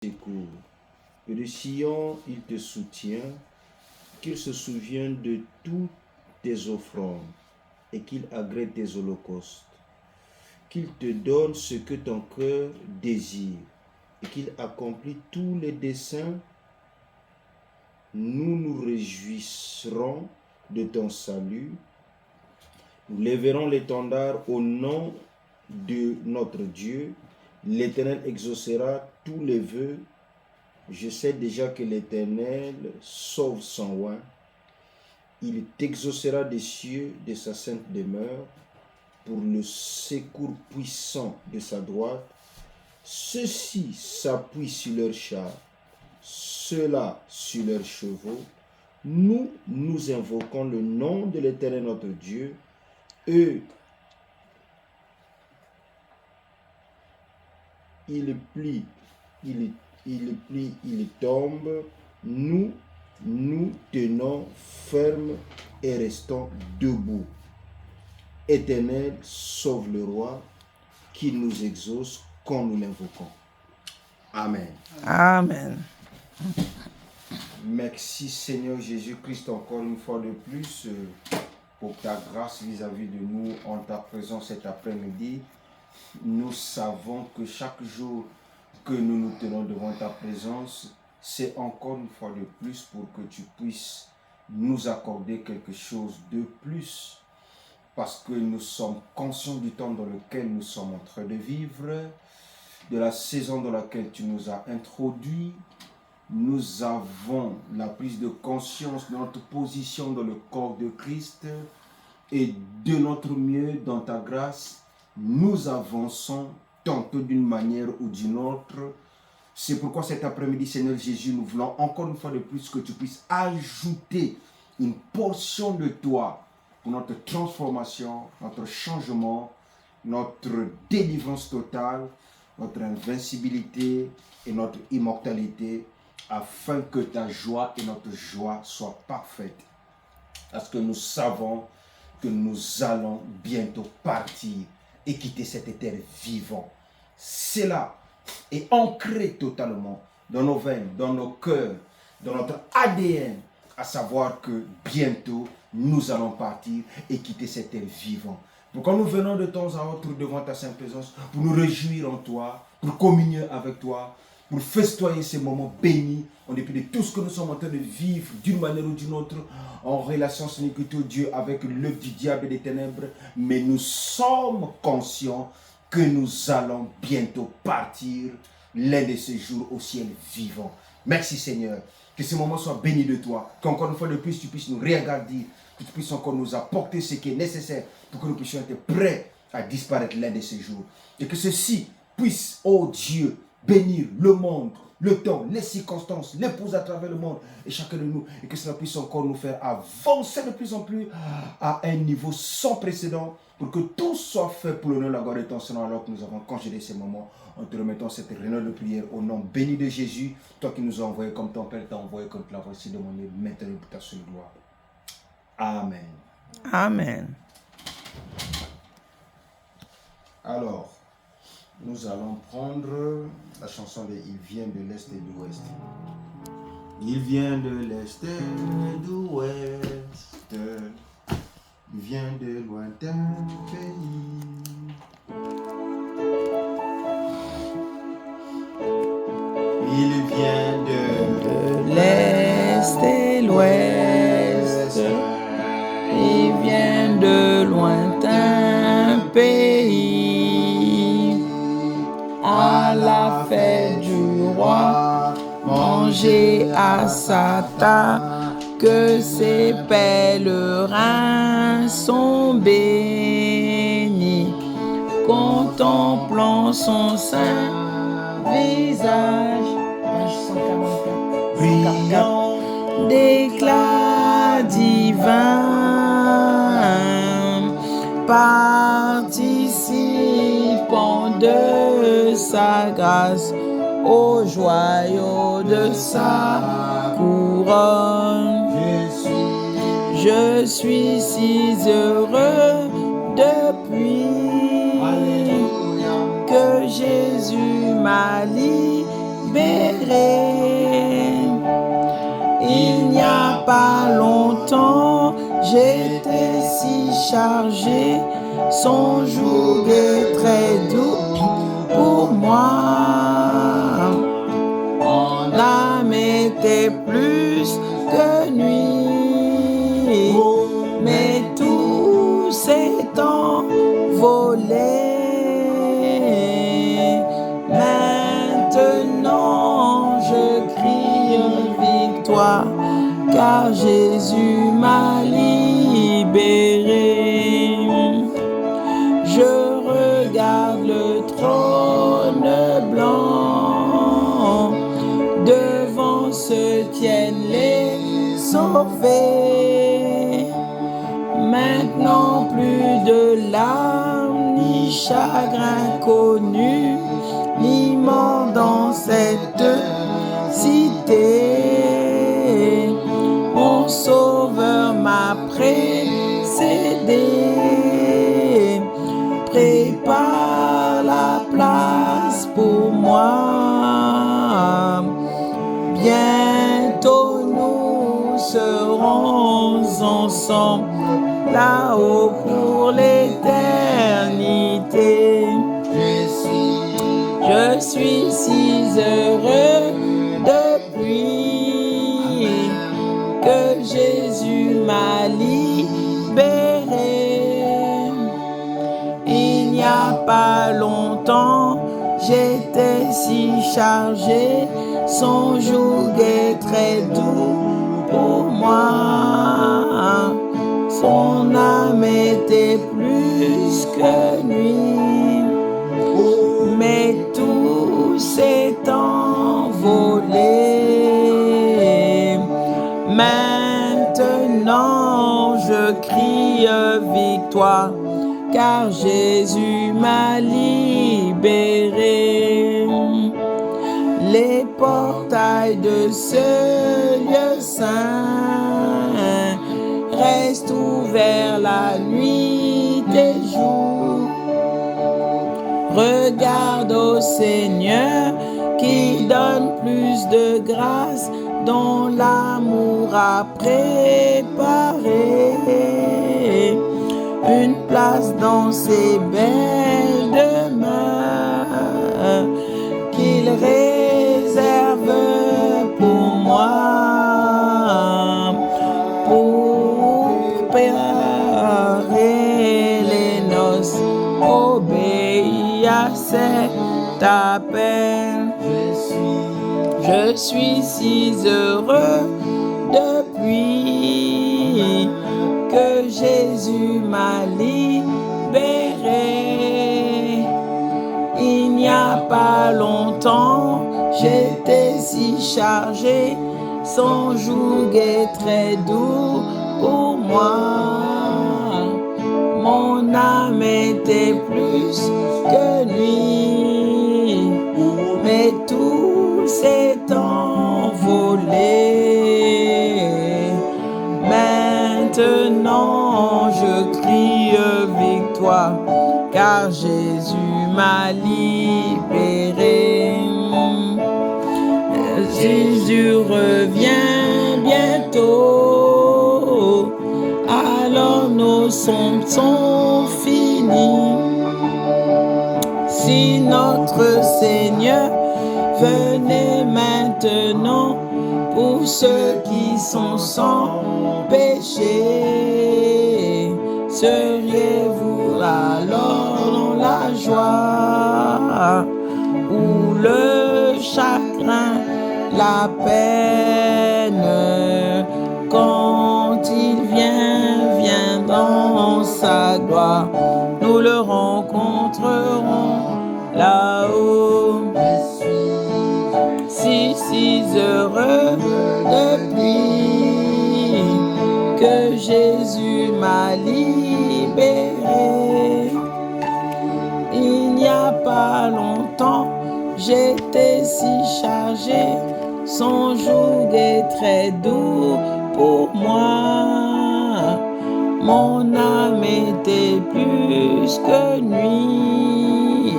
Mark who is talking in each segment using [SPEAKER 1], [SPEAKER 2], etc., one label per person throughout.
[SPEAKER 1] secours. Que de Sion, il te soutient, qu'il se souvienne de toutes tes offrandes et qu'il agrée tes holocaustes. Qu'il te donne ce que ton cœur désire et qu'il accomplit tous les desseins. Nous nous réjouirons de ton salut. Nous lèverons l'étendard au nom de notre Dieu. L'Éternel exaucera tous les vœux. Je sais déjà que l'Éternel sauve son oint. Il t'exaucera des cieux de sa sainte demeure pour le secours puissant de sa droite. Ceux-ci s'appuient sur leurs chars, ceux-là sur leurs chevaux. Nous invoquons le nom de l'Éternel notre Dieu. Eux, il plie, il tombe. Nous tenons ferme et restons debout. Éternel, sauve le roi, qui nous exauce quand nous l'invoquons. Amen.
[SPEAKER 2] Amen.
[SPEAKER 1] Merci Seigneur Jésus-Christ encore une fois de plus pour ta grâce vis-à-vis de nous en ta présence cet après-midi. Nous savons que chaque jour que nous nous tenons devant ta présence, c'est encore une fois de plus pour que tu puisses nous accorder quelque chose de plus. Parce que nous sommes conscients du temps dans lequel nous sommes en train de vivre, de la saison dans laquelle tu nous as introduits. Nous avons la prise de conscience de notre position dans le corps de Christ et de notre mieux dans ta grâce, nous avançons tantôt d'une manière ou d'une autre. C'est pourquoi cet après-midi, Seigneur Jésus, nous voulons encore une fois de plus que tu puisses ajouter une portion de toi pour notre transformation, notre changement, notre délivrance totale, notre invincibilité et notre immortalité, afin que ta joie et notre joie soient parfaites. Parce que nous savons que nous allons bientôt partir et quitter cette terre vivant. Cela est ancré totalement dans nos veines, dans nos cœurs, dans notre ADN, à savoir que bientôt nous allons partir et quitter cette terre vivant. Donc quand nous venons de temps à autre devant ta sainte présence, pour nous réjouir en toi, pour communier avec toi, pour festoyer ces moments bénis, en dépit de tout ce que nous sommes en train de vivre d'une manière ou d'une autre, en relation sans iniquité au Dieu avec l'œuvre du diable et des ténèbres, mais nous sommes conscients que nous allons bientôt partir l'un de ces jours au ciel vivant. Merci Seigneur, que ce moment soit béni de toi, qu'encore une fois de plus tu puisses nous regarder, que tu puisses encore nous apporter ce qui est nécessaire pour que nous puissions être prêts à disparaître l'un de ces jours. Et que ceci puisse, oh Dieu, bénir le monde, le temps, les circonstances, l'épouse à travers le monde et chacun de nous. Et que cela puisse encore nous faire avancer de plus en plus à un niveau sans précédent pour que tout soit fait pour l'honneur de la gloire de ton Seigneur alors que nous avons congédié ces moments. En te remettant cette réunion de prière au nom béni de Jésus, toi qui nous as envoyés comme ton Père t'a envoyé, comme tu l'as voici demandé maintenant pour ta seule gloire. Amen.
[SPEAKER 2] Amen.
[SPEAKER 1] Alors, nous allons prendre la chanson de Il vient de l'Est et de l'Ouest. Il vient de l'Est et de l'Ouest, il vient de lointains pays. Il vient de
[SPEAKER 2] l'Est et l'Ouest, il vient de lointains pays. À la fête du roi, manger à sa table, que ses pèlerins sont bénis, contemplant son saint visage, brillant d'éclat divin, participant de sa grâce au joyau de sa couronne. Je suis si heureux depuis que Jésus m'a libéré. Il n'y a pas longtemps, j'étais si chargé, son joug est très doux pour moi. Mon âme était plus que nuit, mais tout s'est envolé. Maintenant je crie victoire, car Jésus m'a libéré. Je regarde le trône blanc, devant se tiennent les sauvés. Maintenant plus de larmes ni chagrin connu, ni mort dans cette cité. Mon Sauveur m'a précédé, prépare la place pour moi. Bientôt nous serons ensemble là-haut pour l'éternité. Je suis si heureux depuis que Jésus m'a libéré. Il n'y a pas longtemps, j'étais si chargé, son joug est très doux pour moi. Son âme était plus que nuit, mais tout s'est envolé. Maintenant je crie victoire, car Jésus m'a libéré. Les portails de ce lieu saint restent ouverts la nuit et jour. Regarde au Seigneur qui donne plus de grâce, dont l'amour a préparé une place dans ses belles demeures qu'il réserve pour moi, pour préparer les noces. Obéis à cet appel. Je suis si heureux depuis que Jésus m'a libéré. Il n'y a pas longtemps, j'étais si chargé, son joug est très doux pour moi. Mon âme était plus que nuit, mais tout s'est envolé. Maintenant je crie victoire, car Jésus m'a libéré. Jésus revient bientôt, alors nos sombres sont finis. Si notre Seigneur venait maintenant, pour ceux qui sont sans péché, seriez-vous alors dans la joie ou le chagrin, la peine? Quand il vient dans sa gloire, nous le rencontrerons là-haut. Si heureux depuis que Jésus m'a libéré. Il n'y a pas longtemps, j'étais si chargé, son joug est très doux pour moi. Mon âme était plus que nuit,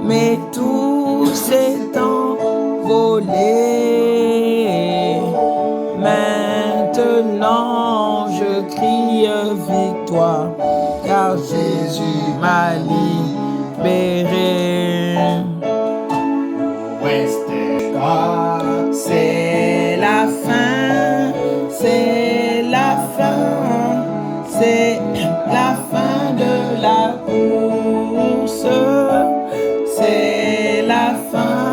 [SPEAKER 2] mais tout s'est envolé. Et maintenant je crie victoire, car Jésus m'a libéré. C'est la fin, c'est la fin, c'est la fin de la course. C'est la fin,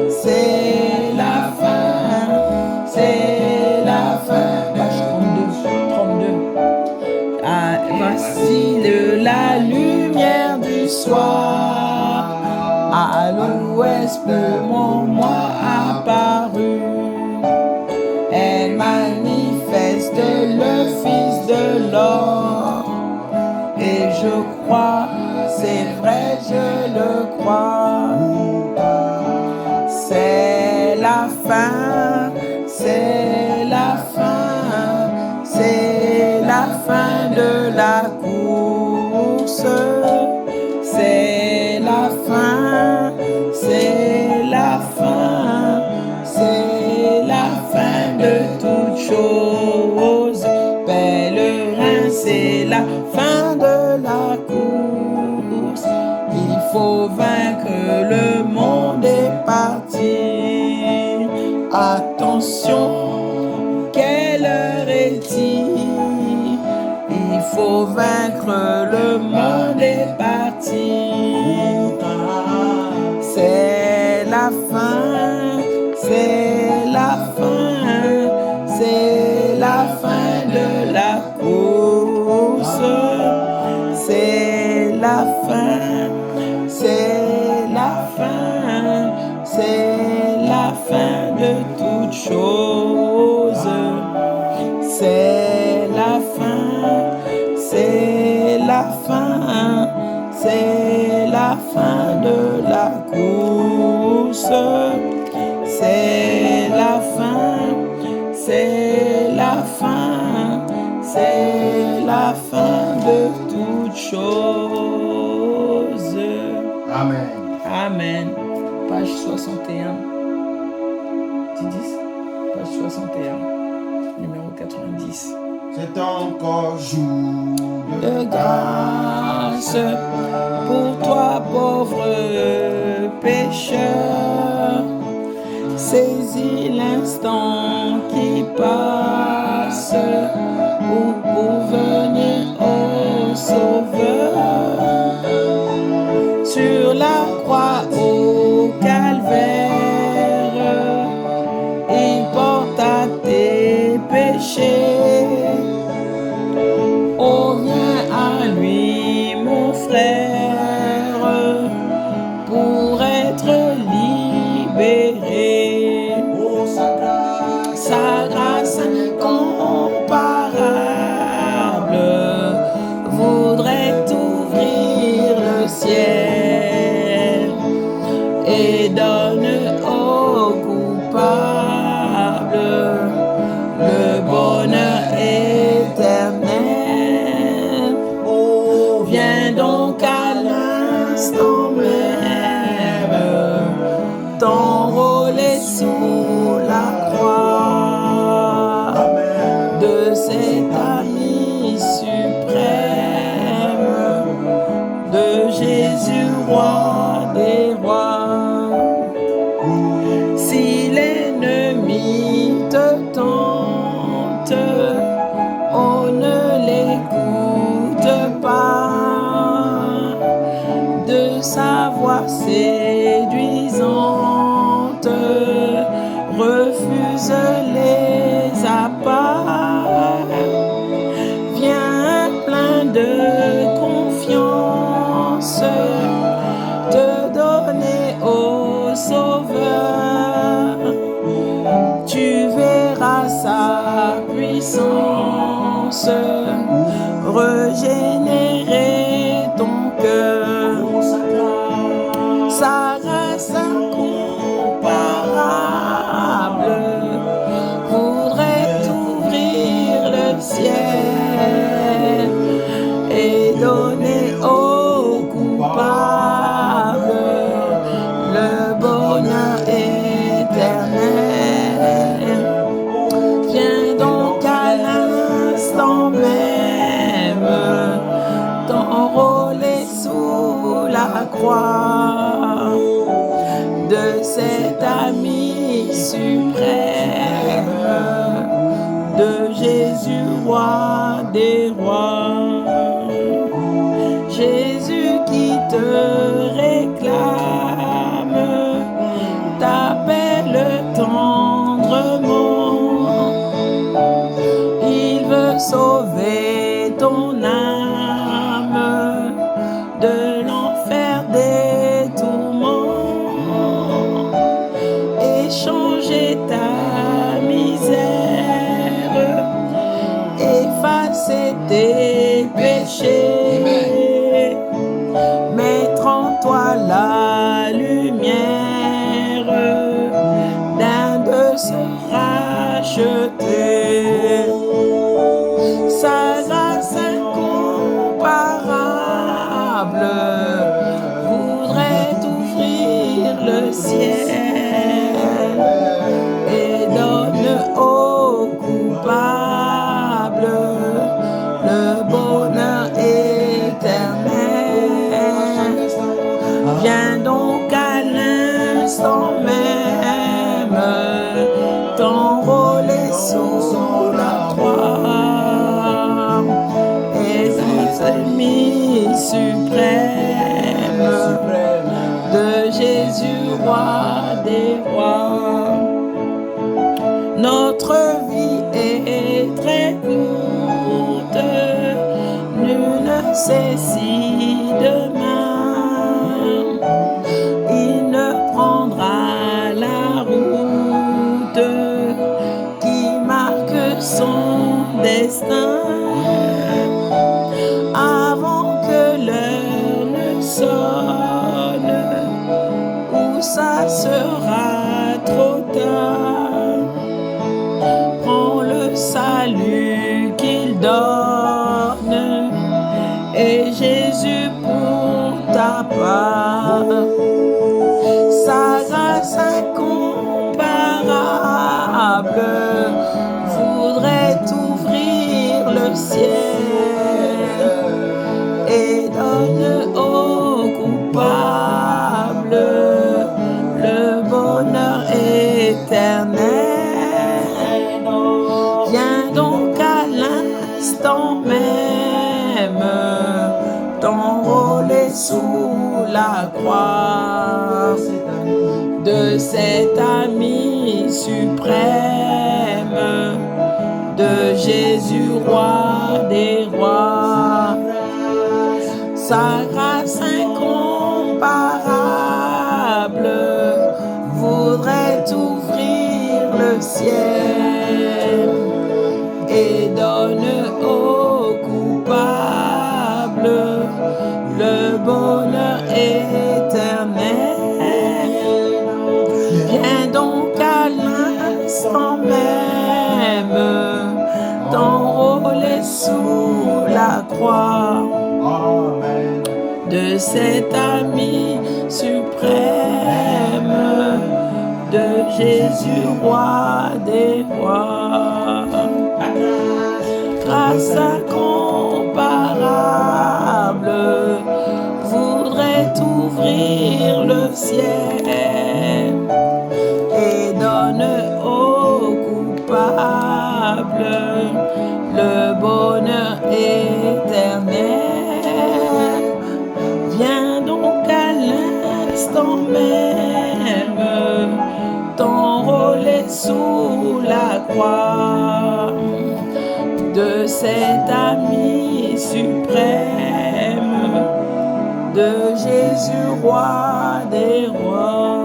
[SPEAKER 2] c'est la fin, c'est la fin. Page 32. Ah, voici la lumière du soir. À l'ouest, le moi apparu. Elle manifeste le Fils de l'homme. Et je crois, c'est vrai, je le crois. C'est la fin, c'est la fin, c'est la fin de la course. C'est la fin, c'est la fin, c'est la fin de toute chose. Pèlerin, c'est la fin de la course. Il faut vaincre, le monde est parti. Attention, quelle heure est-il? Il faut vaincre, le monde est parti. C'est la fin, c'est la fin, c'est la fin de la course. C'est la fin, c'est la fin, c'est la fin de toute chose. C'est la fin, c'est la fin, c'est la fin de la course. C'est la fin, c'est la fin, c'est la fin de toute chose.
[SPEAKER 1] Amen.
[SPEAKER 2] Amen. Page 61. Tu dis? Page 61. Numéro 90.
[SPEAKER 1] C'est encore jour
[SPEAKER 2] De grâce pour toi, pauvre pécheur. Saisis l'instant qui passe pour venir au Sauveur. Sur la croix au calvaire, il porta tes péchés. Oh, viens à lui, mon frère, pour être libéré.
[SPEAKER 1] Oh,
[SPEAKER 2] Sa grâce incomparable voudrait t'ouvrir le ciel et donne aux coupables le bonheur éternel. Oh, viens donc à l'instant même t'enrôler sous la croix de cet ami suprême, de Jésus, roi des rois. Si l'ennemi te tente, on ne l'écoute pas. De sa voix séduisante, refuse les appas. Viens plein de confiance, te donner au Sauveur. Tu verras sa puissance régénérer ton cœur. Sa grâce incomparable voudrait t'ouvrir le ciel et donner aux coupables le bonheur éternel. Viens donc à l'instant même, t'enrôler sous la croix de cet ami suprême, de Jésus, roi des rois. Jésus qui te réclame, t'appelle tendrement. Il veut sauver ton âme de l'enfer des tourments et changer ta misère, effacer tes péchés, mettre en toi la lumière d'un de se racheter. Sa grâce incomparable voudrait t'ouvrir le ciel et donne aux coupables le bonheur éternel. Viens donc à l'instant même t'enrôler sous la croix et l'ami suprême de Jésus, roi des rois. Notre vie est très courte, nul ne sait si demain il ne prendra la route qui marque son destin avant que l'heure ne sonne ou ça sera trop tard. Prends le salut qu'il donne et Jésus pour ta part. Sa grâce incomparable voudrait t'ouvrir le ciel et donne aux coupables le bonheur éternel. Viens donc à l'instant même t'enrôler sous la croix de cet ami suprême, de Jésus, roi des rois. Sa grâce incomparable voudrait t'ouvrir le ciel et donne aux coupables le bonheur éternel. Viens donc à l'instant même t'enrôler sous la croix de cet ami suprême, de Jésus, roi des rois. Grâce incomparable voudrait t'ouvrir le ciel et donne aux coupables le bonheur éternel. Viens donc à l'instant même t'enrôler sous la croix de cet ami suprême, de Jésus, roi des rois.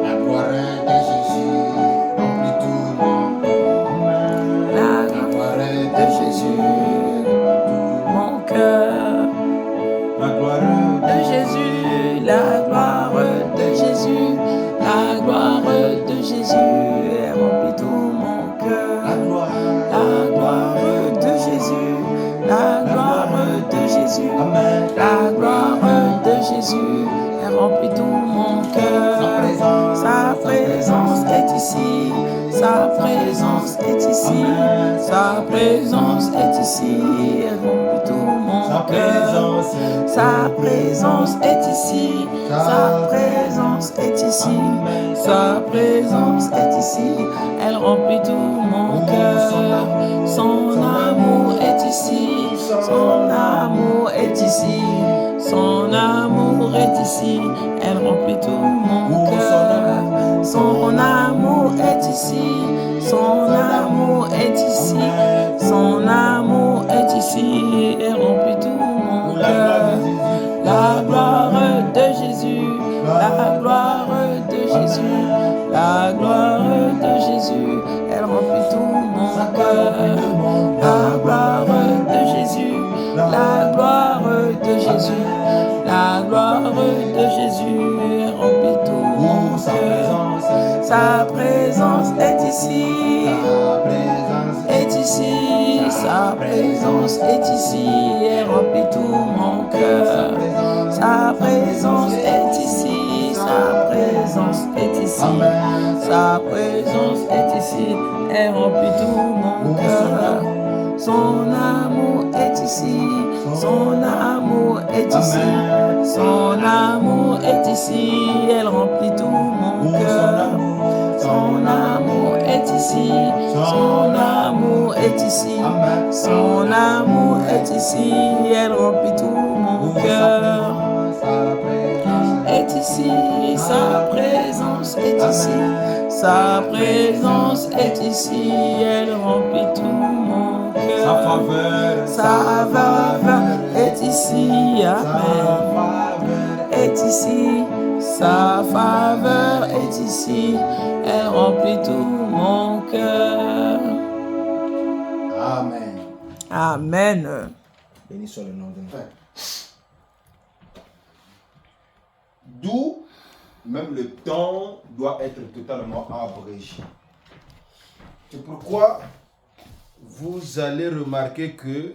[SPEAKER 3] La gloire de Jésus remplit tout mon cœur.
[SPEAKER 2] La gloire de Jésus, mon cœur.
[SPEAKER 3] La gloire
[SPEAKER 2] De Jésus, la gloire de Jésus, la gloire de Jésus remplit tout mon cœur.
[SPEAKER 3] la gloire
[SPEAKER 2] La gloire de Jésus, la gloire de Jésus Jésus, elle remplit tout mon cœur. Sa présence est ici, sa présence est ici, sa présence est ici, elle remplit tout mon cœur. Sa présence est ici, sa présence est ici, sa présence est ici, elle remplit tout mon cœur. Son amour est ici, son amour est ici, son amour est ici, elle remplit tout mon cœur. Son amour est ici, son amour est ici, son amour est ici, elle remplit tout mon cœur. La gloire de Jésus, la gloire de Jésus, la gloire de Jésus, elle remplit tout mon cœur. La gloire de Jésus, la gloire de Jésus, la gloire de Jésus, elle remplit tout mon cœur. Sa présence est ici, est ici, sa présence est ici, elle remplit tout mon cœur. Sa présence est ici, sa présence est ici, sa présence est ici, elle remplit tout mon cœur. Son amour est ici, son amour est ici, son amour est ici, elle remplit tout mon cœur. Son amour est ici, son amour est ici, son amour est ici, elle remplit tout mon cœur. Est ici, sa présence est ici, sa présence est ici, elle remplit tout mon cœur. Sa faveur est ici, amen. Est ici, sa faveur est ici, elle remplit tout mon cœur.
[SPEAKER 1] Amen.
[SPEAKER 2] Amen.
[SPEAKER 1] Béni soit le nom de Dieu. D'où même le temps doit être totalement abrégé. C'est pourquoi vous allez remarquer que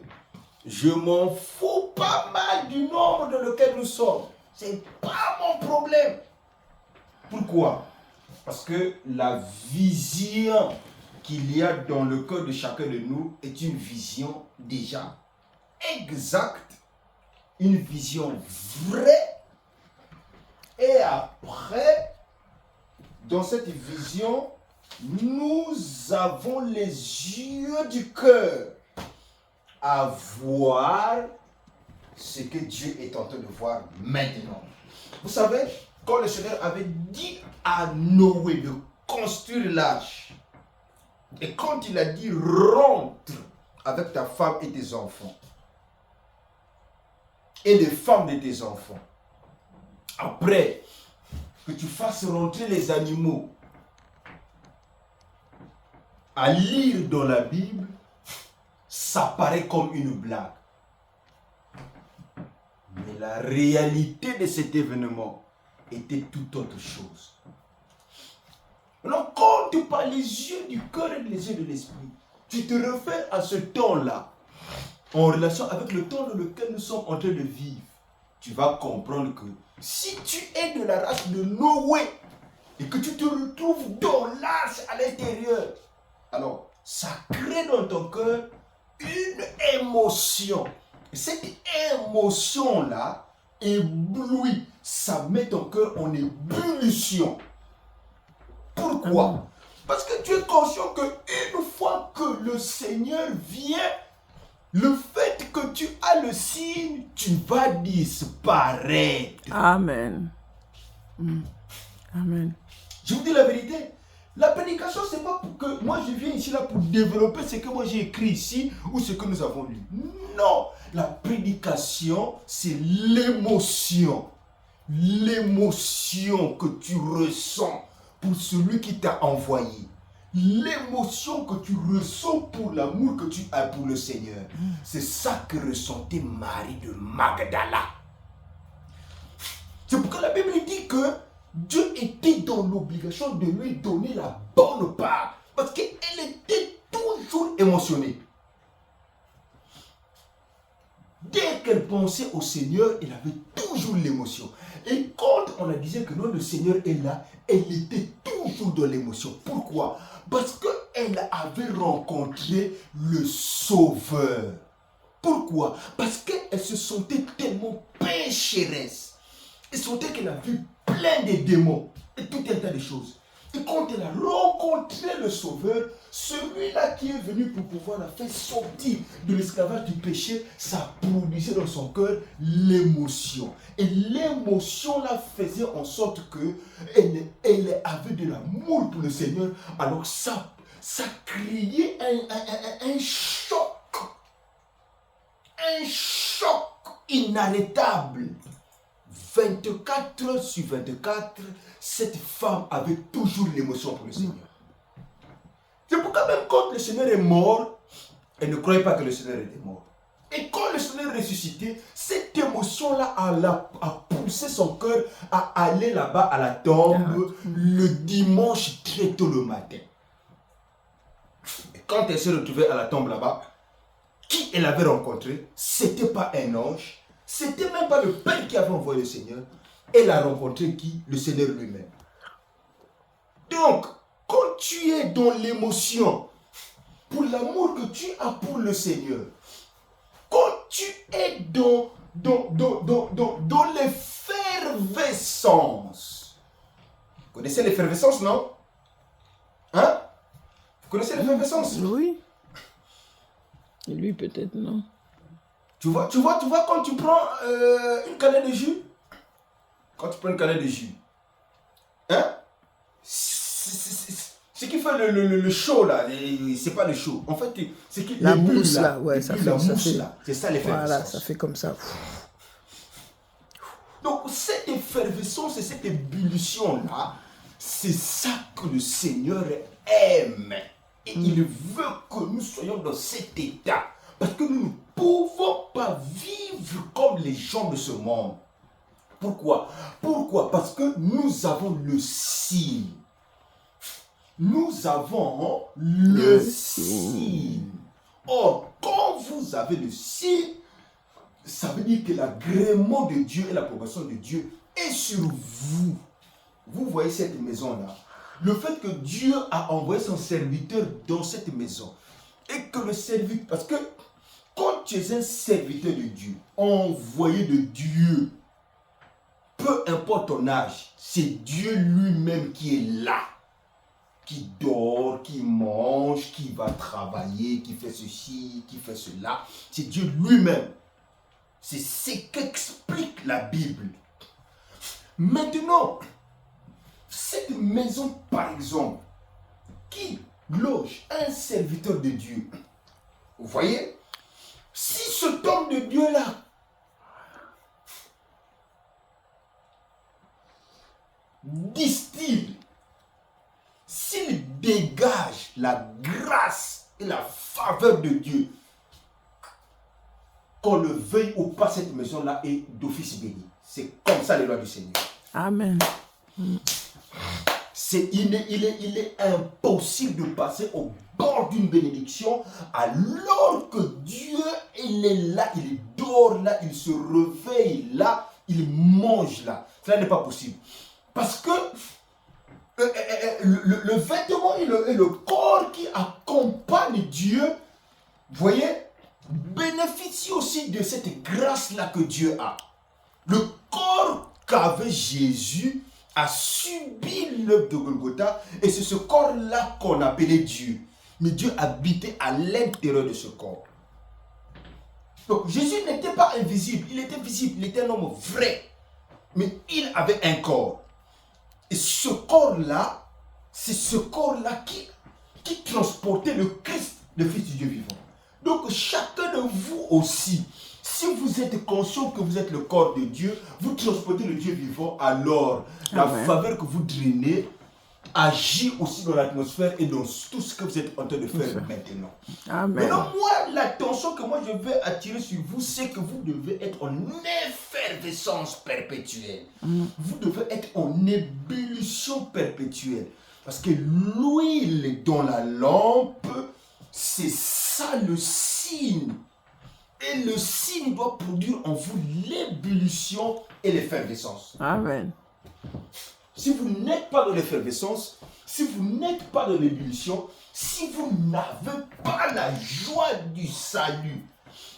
[SPEAKER 1] je m'en fous pas mal du nombre dans lequel nous sommes. C'est pas mon problème. Pourquoi? Parce que la vision qu'il y a dans le cœur de chacun de nous est une vision déjà exacte, une vision vraie. Et après, dans cette vision, nous avons les yeux du cœur à voir ce que Dieu est en train de voir maintenant. Vous savez, quand le Seigneur avait dit à Noé de construire l'arche, et quand il a dit rentre avec ta femme et tes enfants, et les femmes de tes enfants, après que tu fasses rentrer les animaux, à lire dans la Bible, ça paraît comme une blague. Mais la réalité de cet événement était tout autre chose. Alors quand tu parles les yeux du cœur et les yeux de l'esprit, tu te réfères à ce temps-là, en relation avec le temps dans lequel nous sommes en train de vivre. Tu vas comprendre que si tu es de la race de Noé et que tu te retrouves dans l'arche à l'intérieur, alors ça crée dans ton cœur une émotion. Et cette émotion-là éblouit, ça met ton cœur en ébullition. Pourquoi? Parce que tu es conscient qu'une fois que le Seigneur vient, le fait que tu as le signe, tu vas disparaître.
[SPEAKER 2] Amen. Amen.
[SPEAKER 1] Je vous dis la vérité. La prédication, c'est pas pour que moi je viens ici là pour développer ce que moi j'ai écrit ici ou ce que nous avons lu. Non, la prédication, c'est l'émotion. L'émotion que tu ressens pour celui qui t'a envoyé. L'émotion que tu ressens pour l'amour que tu as pour le Seigneur. C'est ça que ressentait Marie de Magdala. C'est pourquoi la Bible dit que Dieu était dans l'obligation de lui donner la bonne part. Parce qu'elle était toujours émotionnée. Dès
[SPEAKER 4] qu'elle pensait au Seigneur, elle avait toujours l'émotion. Et quand on a dit que non, le Seigneur est là, elle était toujours dans l'émotion. Pourquoi? Parce qu'elle avait rencontré le Sauveur. Pourquoi? Parce qu'elle se sentait tellement pécheresse. Elle sentait qu'elle avait plein de démons et tout un tas de choses. Et quand elle a rencontré le Sauveur, celui-là qui est venu pour pouvoir la faire sortir de l'esclavage du péché, ça produisait dans son cœur l'émotion. Et l'émotion là faisait en sorte qu'elle avait de l'amour pour le Seigneur. Alors ça créait un choc. Un choc inarrêtable. 24 heures sur 24, cette femme avait toujours l'émotion pour le Seigneur. C'est pourquoi même quand le Seigneur est mort, elle ne croyait pas que le Seigneur était mort. Et quand le Seigneur est ressuscité, cette émotion-là a poussé son cœur à aller là-bas à la tombe le dimanche très tôt le matin. Et quand elle s'est retrouvée à la tombe là-bas, qui elle avait rencontré, c'était pas un ange, c'était même pas le Père qui avait envoyé le Seigneur. Elle a rencontré qui? Le Seigneur lui-même. Donc, quand tu es dans l'émotion, pour l'amour que tu as pour le Seigneur, quand tu es dans l'effervescence, vous connaissez l'effervescence, non? Hein? Vous connaissez l'effervescence?
[SPEAKER 2] Oui. Et lui, peut-être, non.
[SPEAKER 4] Tu vois, quand tu prends une canette de jus, hein? Ce qui fait le chaud là, c'est pas le chaud. En fait, c'est qui
[SPEAKER 2] la mousse là, ouais, ça fait,
[SPEAKER 4] c'est ça l'effervescence.
[SPEAKER 2] Voilà, ça fait comme ça.
[SPEAKER 4] Donc cette effervescence et cette ébullition là, c'est ça que le Seigneur aime. Et il veut que nous soyons dans cet état. Parce que nous ne pouvons pas vivre comme les gens de ce monde. Pourquoi? Parce que nous avons le signe. Nous avons le signe. Or, quand vous avez le signe, ça veut dire que l'agrément de Dieu et l'approbation de Dieu est sur vous. Vous voyez cette maison-là. Le fait que Dieu a envoyé son serviteur dans cette maison. Et que le serviteur... Parce que quand tu es un serviteur de Dieu, envoyé de Dieu, peu importe ton âge, c'est Dieu lui-même qui est là. Qui dort, qui mange, qui va travailler, qui fait ceci, qui fait cela. C'est Dieu lui-même. C'est ce qu'explique la Bible. Maintenant, cette maison, par exemple, qui loge un serviteur de Dieu, vous voyez, si cet homme de Dieu-là distille, s'il dégage la grâce et la faveur de Dieu, qu'on le veuille ou pas, cette maison-là est d'office bénie. C'est comme ça les lois du Seigneur.
[SPEAKER 2] Amen.
[SPEAKER 4] Il est impossible de passer au bord d'une bénédiction alors que Dieu, il est là, il dort là, il se réveille là, il mange là. Cela n'est pas possible. Parce que le vêtement et le corps qui accompagne Dieu, vous voyez, bénéficie aussi de cette grâce-là que Dieu a. Le corps qu'avait Jésus a subi l'œuvre de Golgotha et c'est ce corps-là qu'on appelait Dieu. Mais Dieu habitait à l'intérieur de ce corps. Donc Jésus n'était pas invisible, il était visible, il était un homme vrai. Mais il avait un corps. Et ce corps-là, c'est ce corps-là qui transportait le Christ, le Fils du Dieu vivant. Donc chacun de vous aussi, si vous êtes conscient que vous êtes le corps de Dieu, vous transportez le Dieu vivant, alors la faveur que vous drainez agit aussi dans l'atmosphère et dans tout ce que vous êtes en train de faire maintenant.
[SPEAKER 2] Amen.
[SPEAKER 4] Maintenant, moi, l'attention que moi je veux attirer sur vous, c'est que vous devez être en effervescence perpétuelle. Vous devez être en ébullition perpétuelle. Parce que l'huile dans la lampe, c'est ça le signe Et le signe doit produire en vous l'ébullition et l'effervescence.
[SPEAKER 2] Amen.
[SPEAKER 4] Si vous n'êtes pas dans l'effervescence, si vous n'êtes pas dans l'ébullition, si vous n'avez pas la joie du salut,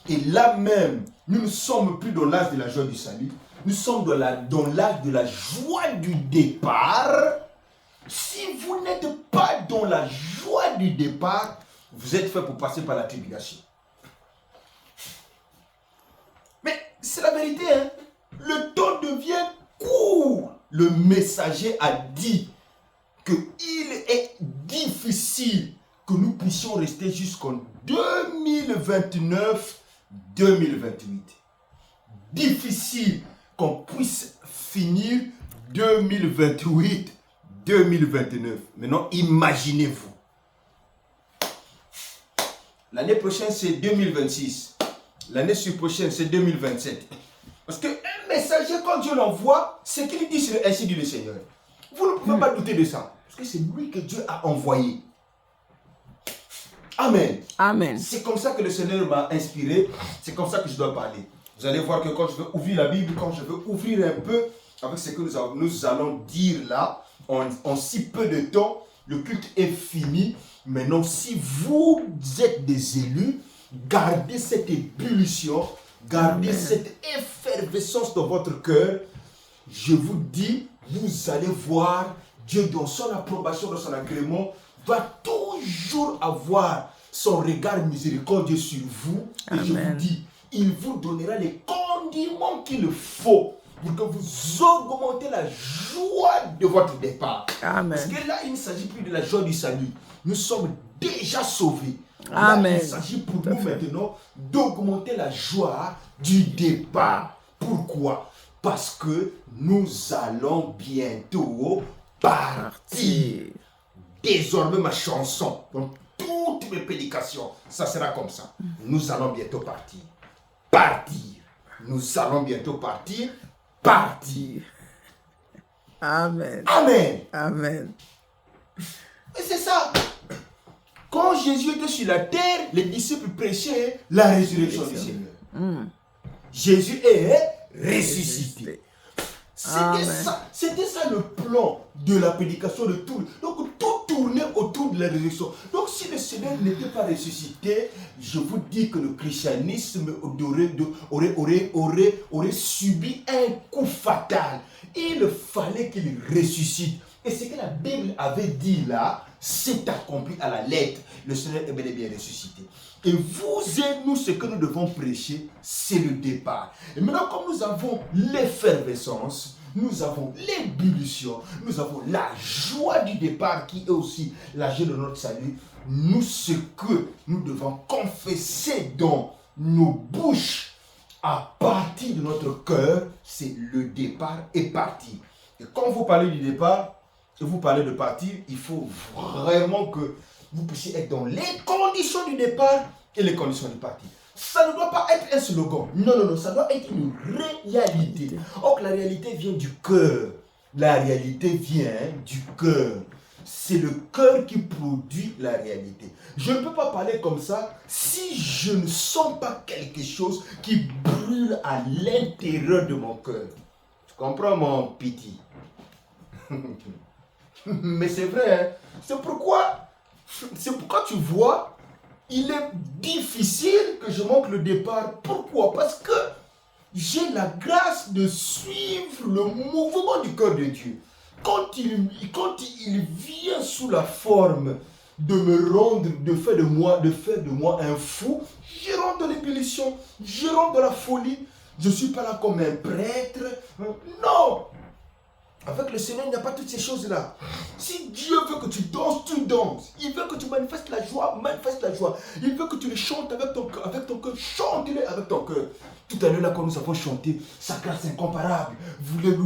[SPEAKER 4] et là même, nous ne sommes plus dans l'âge de la joie du salut, nous sommes dans l'âge de la joie du départ. Si vous n'êtes pas dans la joie du départ, vous êtes fait pour passer par la tribulation. Mais c'est la vérité, hein? Le temps devient court. Le messager a dit qu'il est difficile que nous puissions rester jusqu'en 2029-2028. Difficile qu'on puisse finir 2028-2029. Maintenant, imaginez-vous. L'année prochaine, c'est 2026. L'année prochaine, c'est 2027. Parce qu'un messager, quand Dieu l'envoie, c'est qu'il dit, c'est ainsi dit le Seigneur. Vous ne pouvez pas douter de ça. Parce que c'est lui que Dieu a envoyé. Amen.
[SPEAKER 2] Amen.
[SPEAKER 4] C'est comme ça que le Seigneur m'a inspiré. C'est comme ça que je dois parler. Vous allez voir que quand je veux ouvrir la Bible, quand je veux ouvrir un peu avec ce que nous allons dire là, en si peu de temps, le culte est fini. Maintenant, si vous êtes des élus, gardez cette ébullition, gardez cette effervescence dans votre cœur. Je vous dis, vous allez voir Dieu dans son approbation, dans son agrément, va toujours avoir son regard miséricordieux sur vous. Et
[SPEAKER 2] Amen.
[SPEAKER 4] je vous dis, il vous donnera les condiments qu'il faut pour que vous augmentez la joie de votre départ.
[SPEAKER 2] Amen.
[SPEAKER 4] Parce que là, il ne s'agit plus de la joie du salut. Nous sommes déjà sauvés.
[SPEAKER 2] Amen.
[SPEAKER 4] Là, il s'agit pour nous maintenant d'augmenter la joie du départ. Pourquoi? Parce que nous allons bientôt partir. Désormais, ma chanson, dans toutes mes prédications, ça sera comme ça. Nous allons bientôt partir. Partir. Nous allons bientôt partir. Partir.
[SPEAKER 2] Amen.
[SPEAKER 4] Amen.
[SPEAKER 2] Amen.
[SPEAKER 4] Et c'est ça. Quand Jésus était sur la terre, les disciples prêchaient la résurrection du Seigneur. Jésus est ressuscité. C'était ça le plan de la prédication de tout. Donc tout tournait autour de la résurrection. Donc si le Seigneur n'était pas ressuscité, je vous dis que le christianisme aurait subi un coup fatal. Il fallait qu'il ressuscite. Et ce que la Bible avait dit là, c'est accompli à la lettre. Le Seigneur est bel et bien ressuscité. Et vous et nous, ce que nous devons prêcher, c'est le départ. Et maintenant, comme nous avons l'effervescence, nous avons l'ébullition, nous avons la joie du départ qui est aussi la joie de notre salut, nous, ce que nous devons confesser dans nos bouches à partir de notre cœur, c'est le départ et partir. Et quand vous parlez du départ, et vous parlez de partir, il faut vraiment que vous puissiez être dans les conditions du départ et les conditions du partir. Ça ne doit pas être un slogan. Non, non, non, ça doit être une réalité. Or, la réalité vient du cœur. La réalité vient du cœur. C'est le cœur qui produit la réalité. Je ne peux pas parler comme ça si je ne sens pas quelque chose qui brûle à l'intérieur de mon cœur. Tu comprends, mon petit? Mais c'est vrai, hein? C'est pourquoi tu vois, il est difficile que je manque le départ. Pourquoi? Parce que j'ai la grâce de suivre le mouvement du cœur de Dieu. Quand il vient sous la forme de me rendre, de faire de moi un fou, je rentre dans l'ébullition, je rentre dans la folie. Je ne suis pas là comme un prêtre. Non! Avec le Seigneur, il n'y a pas toutes ces choses-là. Si Dieu veut que tu danses, tu danses. Il veut que tu manifestes la joie, manifeste la joie. Il veut que tu le chantes avec ton cœur, chante-le avec ton cœur. Tout à l'heure, là, quand nous avons chanté, sa grâce incomparable, voulez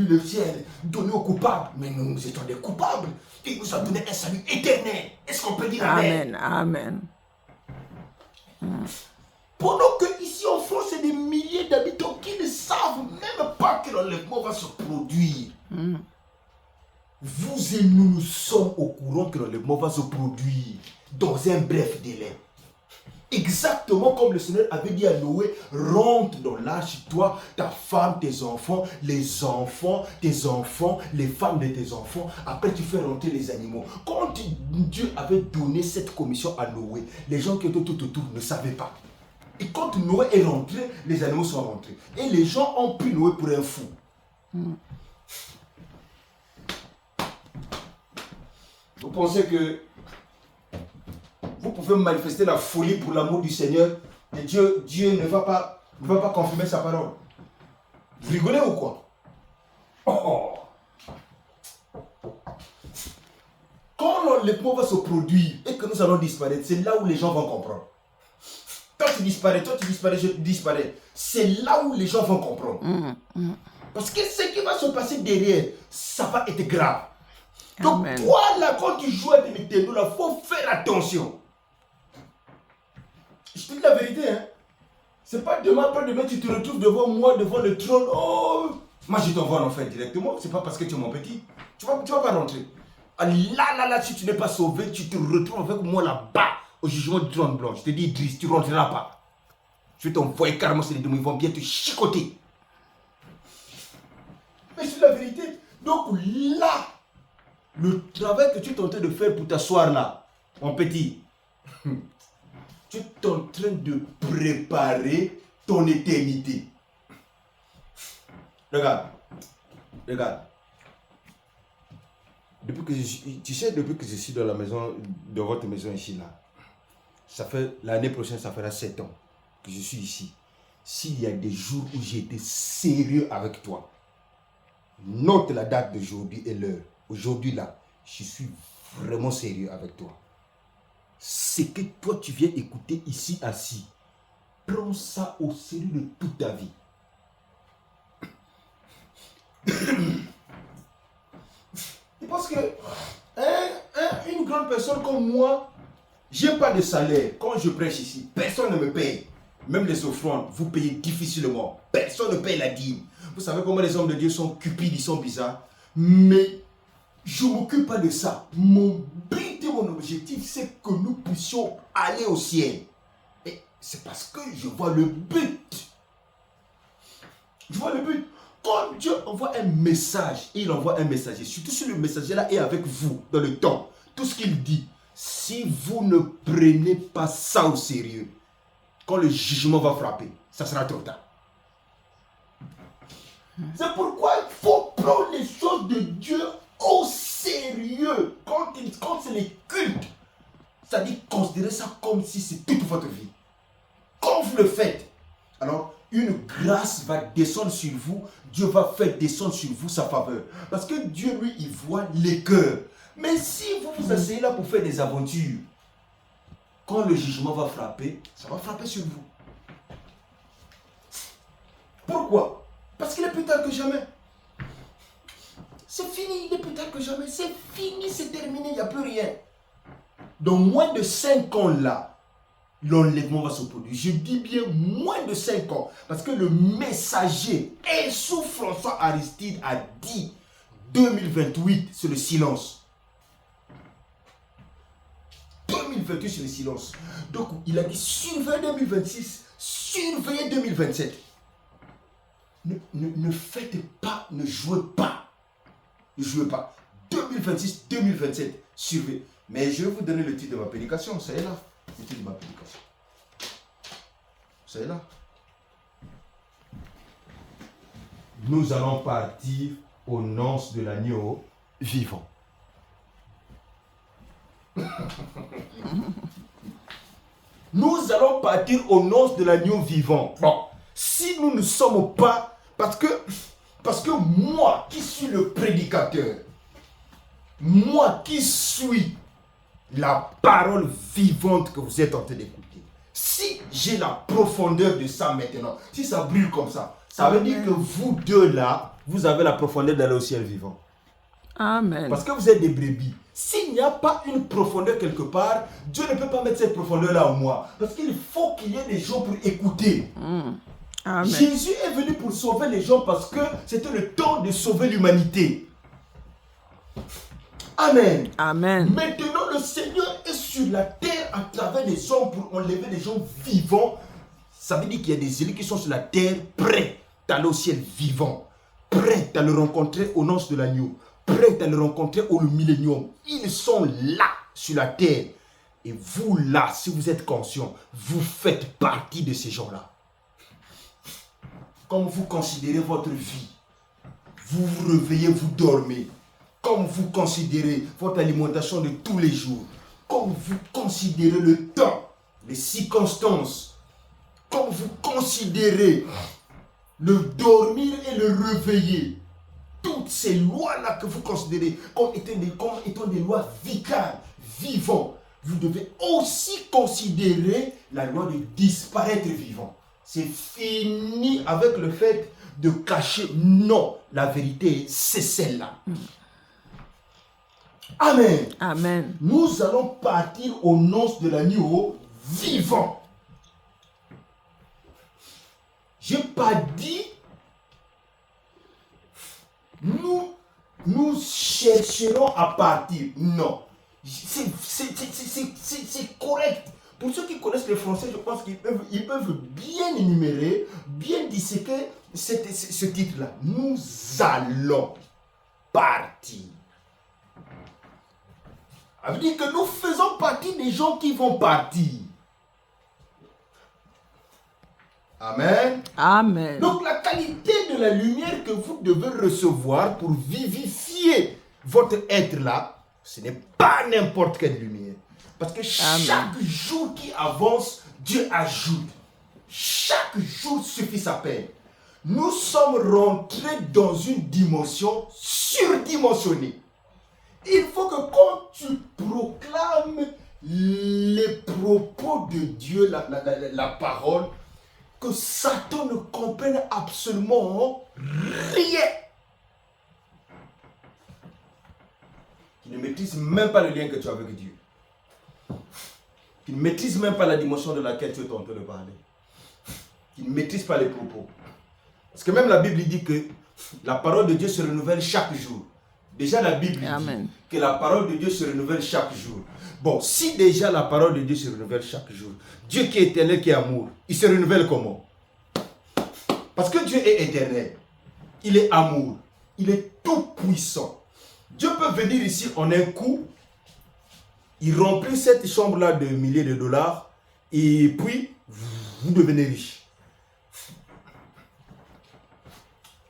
[SPEAKER 4] le ciel, donner aux coupables. Mais nous étions des coupables. Il nous a donné un salut éternel. Est-ce qu'on peut dire Amen?
[SPEAKER 2] Amen.
[SPEAKER 4] Pendant que ici en France, c'est des milliers d'habitants qui ne savent même pas que l'enlèvement va se produire. Vous et nous sommes au courant que l'enlèvement va se produire dans un bref délai. Exactement comme le Seigneur avait dit à Noé, rentre dans l'arche, toi, ta femme, tes enfants, tes enfants, les femmes de tes enfants. Après, tu fais rentrer les animaux. Quand Dieu avait donné cette commission à Noé, les gens qui étaient tout autour ne savaient pas. Et quand Noé est rentré, les animaux sont rentrés. Et les gens ont pris Noé pour un fou. Vous pensez que vous pouvez manifester la folie pour l'amour du Seigneur et Dieu ne va pas confirmer sa parole? Vous rigolez ou quoi? Quand l'enlèvement va se produire et que nous allons disparaître, c'est là où les gens vont comprendre. Quand tu disparais, je disparais. C'est là où les gens vont comprendre. Parce que ce qui va se passer derrière, ça va être grave. Donc
[SPEAKER 2] Amen.
[SPEAKER 4] toi là, quand tu joues à des Nintendo, il faut faire attention. Je te dis la vérité, hein. C'est pas demain, après-demain, tu te retrouves devant moi, devant le trône. Oh, moi je t'envoie en enfer directement. C'est pas parce que tu es mon petit. Tu vas pas rentrer. Ah, là, si tu n'es pas sauvé, tu te retrouves avec moi là-bas, au jugement du trône blanc. Je te dis, Idriss, tu ne rentreras pas. Je vais t'envoyer carrément sur les démons, ils vont bien te chicoter. Mais c'est la vérité. Donc là, le travail que tu es en train de faire pour t'asseoir là, mon petit, tu es en train de préparer ton éternité. Regarde. Depuis que je suis dans la maison, dans votre maison ici là, ça fait l'année prochaine, ça fera 7 ans que je suis ici. S'il y a des jours où j'ai été sérieux avec toi, note la date d'aujourd'hui et l'heure. Aujourd'hui là, je suis vraiment sérieux avec toi. Ce que toi tu viens écouter ici assis, prends ça au sérieux de toute ta vie. Parce que une grande personne comme moi, j'ai pas de salaire. Quand je prêche ici, personne ne me paye. Même les offrandes, vous payez difficilement. Personne ne paye la dîme. Vous savez comment les hommes de Dieu sont cupides, ils sont bizarres. Mais je ne m'occupe pas de ça. Mon but et mon objectif, c'est que nous puissions aller au ciel. Et c'est parce que je vois le but. Je vois le but. Quand Dieu envoie un message, et il envoie un messager, surtout si le messager-là est avec vous dans le temps, tout ce qu'il dit, si vous ne prenez pas ça au sérieux, quand le jugement va frapper, ça sera trop tard. C'est pourquoi il faut prendre les choses de Dieu au sérieux. Quand c'est les cultes, ça dit considérez ça comme si c'est toute votre vie. Quand vous le faites, alors une grâce va descendre sur vous. Dieu va faire descendre sur vous sa faveur. Parce que Dieu, lui, il voit les cœurs. Mais si vous vous asseyez là pour faire des aventures, quand le jugement va frapper, ça va frapper sur vous. Pourquoi? Parce qu'il est plus tard que jamais. C'est fini, il est plus tard que jamais. C'est fini, c'est terminé, il n'y a plus rien. Dans moins de 5 ans là, l'enlèvement va se produire. Je dis bien moins de 5 ans. Parce que le messager, et sous François Aristide, a dit 2028, c'est le silence. 2028, c'est le silence. Donc, il a dit surveillez 2026, surveillez 2027. Ne faites pas, ne jouez pas. Ne jouez pas. 2026, 2027, surveillez. Mais je vais vous donner le titre de ma prédication, ça est là. Le titre de ma prédication. Ça est là. Nous allons partir aux noces de l'agneau vivant. Nous allons partir aux noces de l'agneau vivant. Bon, si nous ne sommes pas, parce que moi qui suis le prédicateur, moi qui suis la parole vivante que vous êtes en train d'écouter, si j'ai la profondeur de ça maintenant, si ça brûle comme ça veut dire que vous deux là, vous avez la profondeur d'aller au ciel vivant.
[SPEAKER 2] Amen.
[SPEAKER 4] Parce que vous êtes des brebis. S'il n'y a pas une profondeur quelque part, Dieu ne peut pas mettre cette profondeur-là en moi. Parce qu'il faut qu'il y ait des gens pour écouter.
[SPEAKER 2] Amen.
[SPEAKER 4] Jésus est venu pour sauver les gens parce que c'était le temps de sauver l'humanité. Amen.
[SPEAKER 2] Amen.
[SPEAKER 4] Maintenant, le Seigneur est sur la terre à travers les hommes pour enlever les gens vivants. Ça veut dire qu'il y a des élus qui sont sur la terre prêts à aller au ciel vivant, prêts à le rencontrer aux noces de l'agneau, prêts à le rencontrer au millénium. Ils sont là sur la terre. Et vous là, si vous êtes conscient, vous faites partie de ces gens-là. Comme vous considérez votre vie, vous vous réveillez, vous dormez. Comme vous considérez votre alimentation de tous les jours, comme vous considérez le temps, les circonstances, comme vous considérez le dormir et le réveiller, toutes ces lois-là que vous considérez comme étant des lois vitales, vivantes, vous devez aussi considérer la loi de disparaître vivant. C'est fini avec le fait de cacher. Non, la vérité, c'est celle-là. Amen.
[SPEAKER 2] Amen.
[SPEAKER 4] Nous allons partir aux noces de l'agneau vivant. Je n'ai pas dit nous chercherons à partir. Non. C'est correct. Pour ceux qui connaissent le français, je pense qu'ils peuvent bien énumérer, bien disséquer ce titre-là. Nous allons partir. Ça veut dire que nous faisons partie des gens qui vont partir. Amen.
[SPEAKER 2] Amen.
[SPEAKER 4] Donc la qualité de la lumière que vous devez recevoir pour vivifier votre être-là, ce n'est pas n'importe quelle lumière. Parce que chaque jour qui avance, Dieu ajoute. Chaque jour suffit sa peine. Nous sommes rentrés dans une dimension surdimensionnée. Il faut que quand tu proclames les propos de Dieu, la parole, que Satan ne comprenne absolument rien. Qu'il ne maîtrise même pas le lien que tu as avec Dieu. Qu'il ne maîtrise même pas la dimension de laquelle tu es en train de parler. Qu'il ne maîtrise pas les propos. Parce que même la Bible dit que la parole de Dieu se renouvelle chaque jour. Déjà la Bible dit que la parole de Dieu se renouvelle chaque jour. Bon, si déjà la parole de Dieu se renouvelle chaque jour, Dieu qui est éternel, qui est amour, il se renouvelle comment? Parce que Dieu est éternel, il est amour, il est tout puissant. Dieu peut venir ici en un coup, il remplit cette chambre-là de milliers de dollars, et puis vous devenez riche.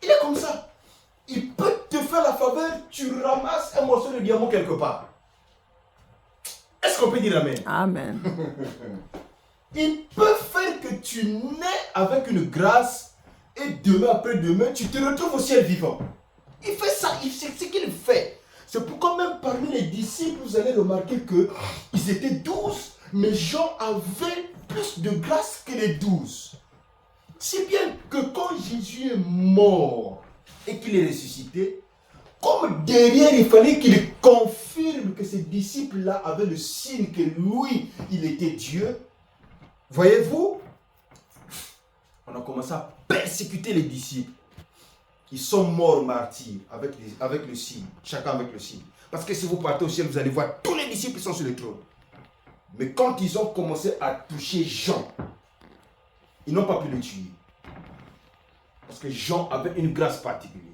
[SPEAKER 4] Il est comme ça. Il peut te faire la faveur, tu ramasses un morceau de diamant quelque part. Est-ce qu'on peut dire amen?
[SPEAKER 2] Amen.
[SPEAKER 4] Il peut faire que tu nais avec une grâce et demain après demain, tu te retrouves au ciel vivant. Il fait ça, c'est ce qu'il fait. C'est pourquoi même parmi les disciples, vous allez remarquer qu'ils étaient 12, mais Jean avait plus de grâce que les 12. Si bien que quand Jésus est mort et qu'il est ressuscité, comme derrière il fallait qu'il confirme que ces disciples-là avaient le signe que lui, il était Dieu, voyez-vous, on a commencé à persécuter les disciples. Ils sont morts martyrs avec le signe, chacun avec le signe. Parce que si vous partez au ciel, vous allez voir tous les disciples qui sont sur le trône. Mais quand ils ont commencé à toucher Jean, ils n'ont pas pu le tuer. Parce que Jean avait une grâce particulière.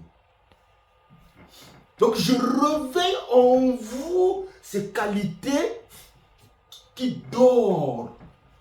[SPEAKER 4] Donc je réveille en vous ces qualités qui dorment.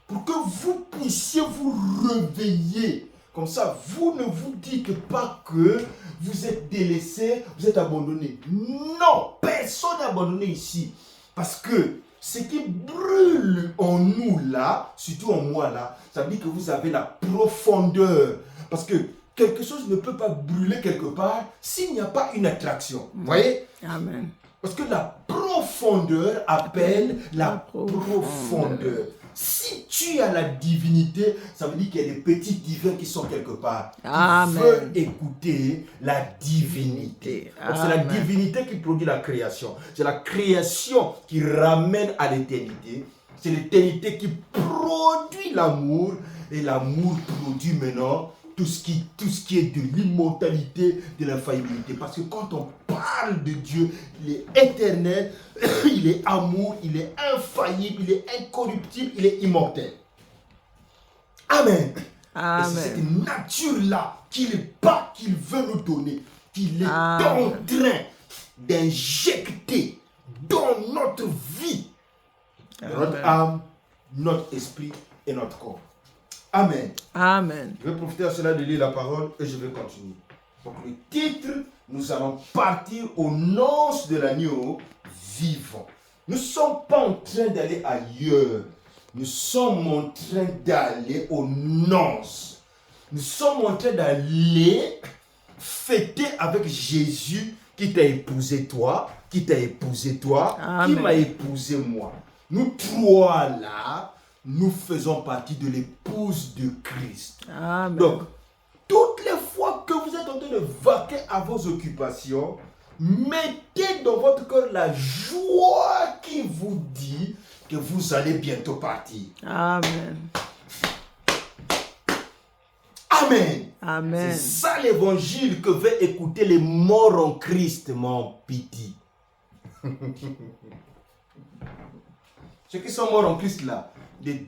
[SPEAKER 4] Pour que vous puissiez vous réveiller. Comme ça, vous ne vous dites pas que vous êtes délaissé, vous êtes abandonné. Non, personne n'est abandonné ici. Parce que ce qui brûle en nous là, surtout en moi là, ça veut dire que vous avez la profondeur. Parce que quelque chose ne peut pas brûler quelque part s'il n'y a pas une attraction. Vous voyez?
[SPEAKER 2] Amen.
[SPEAKER 4] Parce que la profondeur appelle la profondeur. Si tu as la divinité, ça veut dire qu'il y a des petits divins qui sont quelque part. Qui veulent écouter la divinité. C'est la divinité qui produit la création. C'est la création qui ramène à l'éternité. C'est l'éternité qui produit l'amour. Et l'amour produit maintenant tout ce qui est de l'immortalité, de l'infaillibilité. Parce que quand on parle de Dieu. Il est éternel, il est amour, il est infaillible, il est incorruptible, il est immortel. Amen.
[SPEAKER 2] Amen.
[SPEAKER 4] Et c'est cette nature-là qu'il veut nous donner, qu'il est en train d'injecter dans notre vie, dans notre âme, notre esprit et notre corps. Amen.
[SPEAKER 2] Amen.
[SPEAKER 4] Je vais profiter à cela de lire la parole et je vais continuer. Donc le titre, nous allons partir aux noces de l'agneau vivant. Nous ne sommes pas en train d'aller ailleurs. Nous sommes en train d'aller aux noces. Nous sommes en train d'aller fêter avec Jésus qui t'a épousé toi, qui t'a épousé toi,
[SPEAKER 2] Amen.
[SPEAKER 4] qui m'a épousé moi. Nous trois là, nous faisons partie de l'épouse de Christ.
[SPEAKER 2] Amen.
[SPEAKER 4] Donc, toutes les fois que vous êtes en train de vaquer à vos occupations, mettez dans votre cœur la joie qui vous dit que vous allez bientôt partir.
[SPEAKER 2] Amen.
[SPEAKER 4] Amen.
[SPEAKER 2] Amen.
[SPEAKER 4] C'est ça l'évangile que veut écouter les morts en Christ, mon petit. Ceux qui sont morts en Christ là, les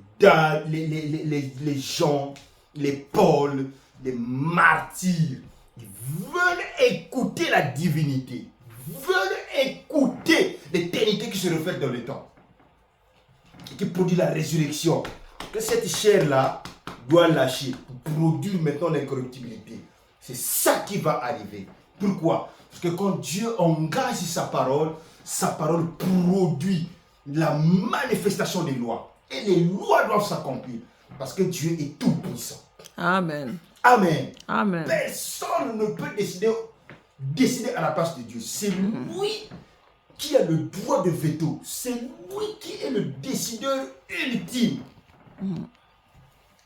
[SPEAKER 4] gens, les Paul, les martyrs, ils veulent écouter la divinité, veulent écouter l'éternité qui se reflète dans le temps, et qui produit la résurrection. Que cette chair-là doit lâcher pour produire maintenant l'incorruptibilité. C'est ça qui va arriver. Pourquoi? Parce que quand Dieu engage sa parole produit la manifestation des lois. Et les lois doivent s'accomplir. Parce que Dieu est tout puissant.
[SPEAKER 2] Amen.
[SPEAKER 4] Amen.
[SPEAKER 2] Amen.
[SPEAKER 4] Personne ne peut décider à la place de Dieu. C'est lui qui a le droit de veto. C'est lui qui est le décideur ultime.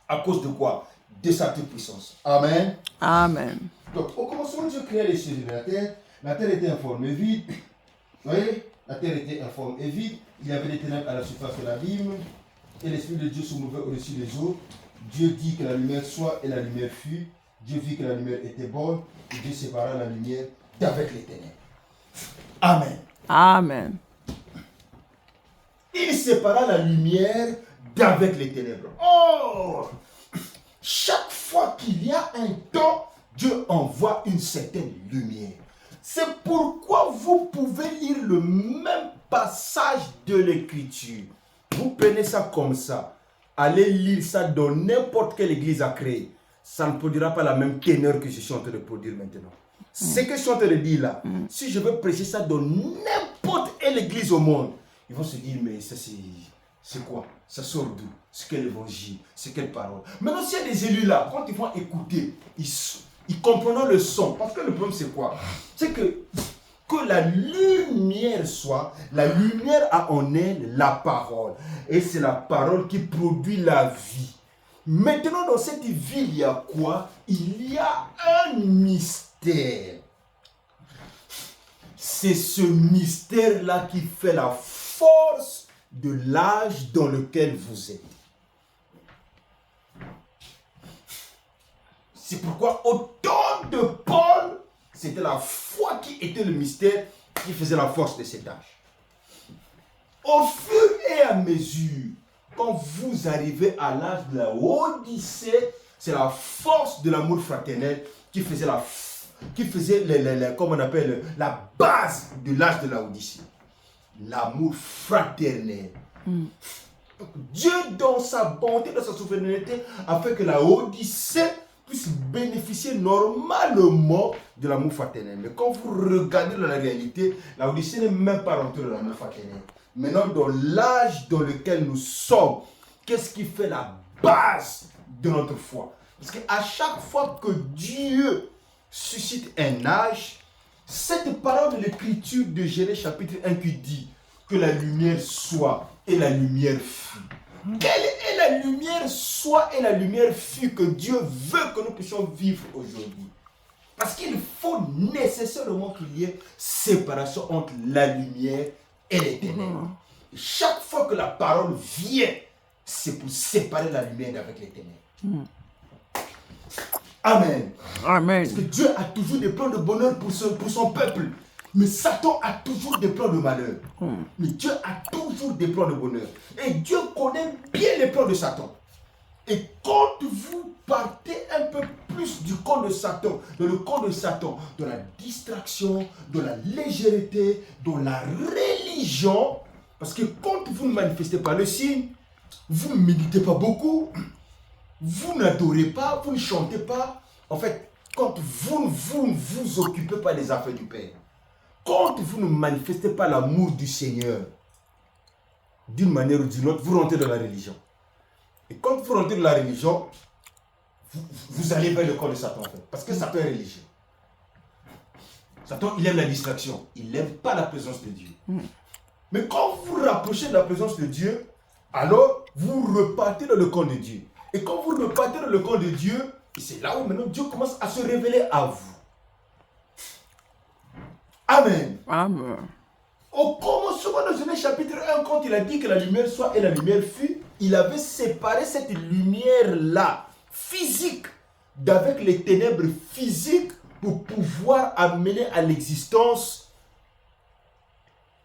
[SPEAKER 4] À cause de quoi? De sa toute puissance. Amen.
[SPEAKER 2] Amen.
[SPEAKER 4] Donc, au commencement, Dieu créa les cieux et la terre. La terre était informe et vide. Vous voyez? La terre était informe et vide. Il y avait des ténèbres à la surface de l'abîme. Et l'Esprit de Dieu se mouvait au-dessus des eaux. Dieu dit que la lumière soit et la lumière fut. Dieu vit que la lumière était bonne. Et Dieu sépara la lumière d'avec les ténèbres. Amen.
[SPEAKER 2] Amen.
[SPEAKER 4] Il sépara la lumière d'avec les ténèbres. Oh! Chaque fois qu'il y a un temps, Dieu envoie une certaine lumière. C'est pourquoi vous pouvez lire le même passage de l'écriture. Vous prenez ça comme ça. Allez lire ça dans n'importe quelle église à créer. Ça ne produira pas la même teneur que je suis en train de produire maintenant. Ce que je suis en train de dire là, si je veux prêcher ça dans n'importe quelle église au monde, ils vont se dire, mais ça c'est quoi? Ça sort d'où? C'est quel évangile? C'est quelle parole? Maintenant, s'il y a des élus là, quand ils vont écouter, ils comprendront le son. Parce que le problème c'est quoi? C'est que la lumière soit, la lumière a en elle la parole. Et c'est la parole qui produit la vie. Maintenant, dans cette vie, il y a quoi? Il y a un mystère. C'est ce mystère-là qui fait la force de l'âge dans lequel vous êtes. C'est pourquoi au temps de Paul, c'était la foi qui était le mystère qui faisait la force de cet âge. Au fur et à mesure, quand vous arrivez à l'âge de la Odyssée, c'est la force de l'amour fraternel qui faisait comment on appelle, la base de l'âge de la Odyssée. L'amour fraternel. Dieu, dans sa bonté, dans sa souveraineté, a fait que la Odyssée puisse bénéficier normalement de l'amour fraternel. Mais quand vous regardez dans la réalité, la Odyssée n'est même pas rentrée dans l'amour fraternel. Maintenant, dans l'âge dans lequel nous sommes, qu'est-ce qui fait la base de notre foi? Parce qu'à chaque fois que Dieu suscite un âge, cette parole de l'écriture de Genèse chapitre 1 qui dit que la lumière soit et la lumière fut. Quelle est la lumière soit et la lumière fut que Dieu veut que nous puissions vivre aujourd'hui? Parce qu'il faut nécessairement qu'il y ait séparation entre la lumière et les ténèbres. Chaque fois que la parole vient, c'est pour séparer la lumière d'avec les ténèbres. Amen.
[SPEAKER 2] Amen.
[SPEAKER 4] Parce que Dieu a toujours des plans de bonheur pour son peuple. Mais Satan a toujours des plans de malheur. Mais Dieu a toujours des plans de bonheur. Et Dieu connaît bien les plans de Satan. Et quand vous partez un peu plus du camp de Satan, dans le camp de Satan, dans la distraction, dans la légèreté, dans la religion, parce que quand vous ne manifestez pas le signe, vous ne méditez pas beaucoup, vous n'adorez pas, vous ne chantez pas. En fait, quand vous ne vous occupez pas des affaires du Père, quand vous ne manifestez pas l'amour du Seigneur, d'une manière ou d'une autre, vous rentrez dans la religion. Et quand vous rentrez dans la religion, vous allez vers le camp de Satan, en fait. Parce que Satan est religieux. Satan, il aime la distraction. Il n'aime pas la présence de Dieu. Mais quand vous vous rapprochez de la présence de Dieu, alors vous repartez dans le camp de Dieu. Et quand vous repartez dans le camp de Dieu, c'est là où maintenant Dieu commence à se révéler à vous. Amen.
[SPEAKER 2] Amen.
[SPEAKER 4] Au commencement de Genèse chapitre 1, quand il a dit que la lumière soit et la lumière fut, il avait séparé cette lumière-là, physique, d'avec les ténèbres physiques pour pouvoir amener à l'existence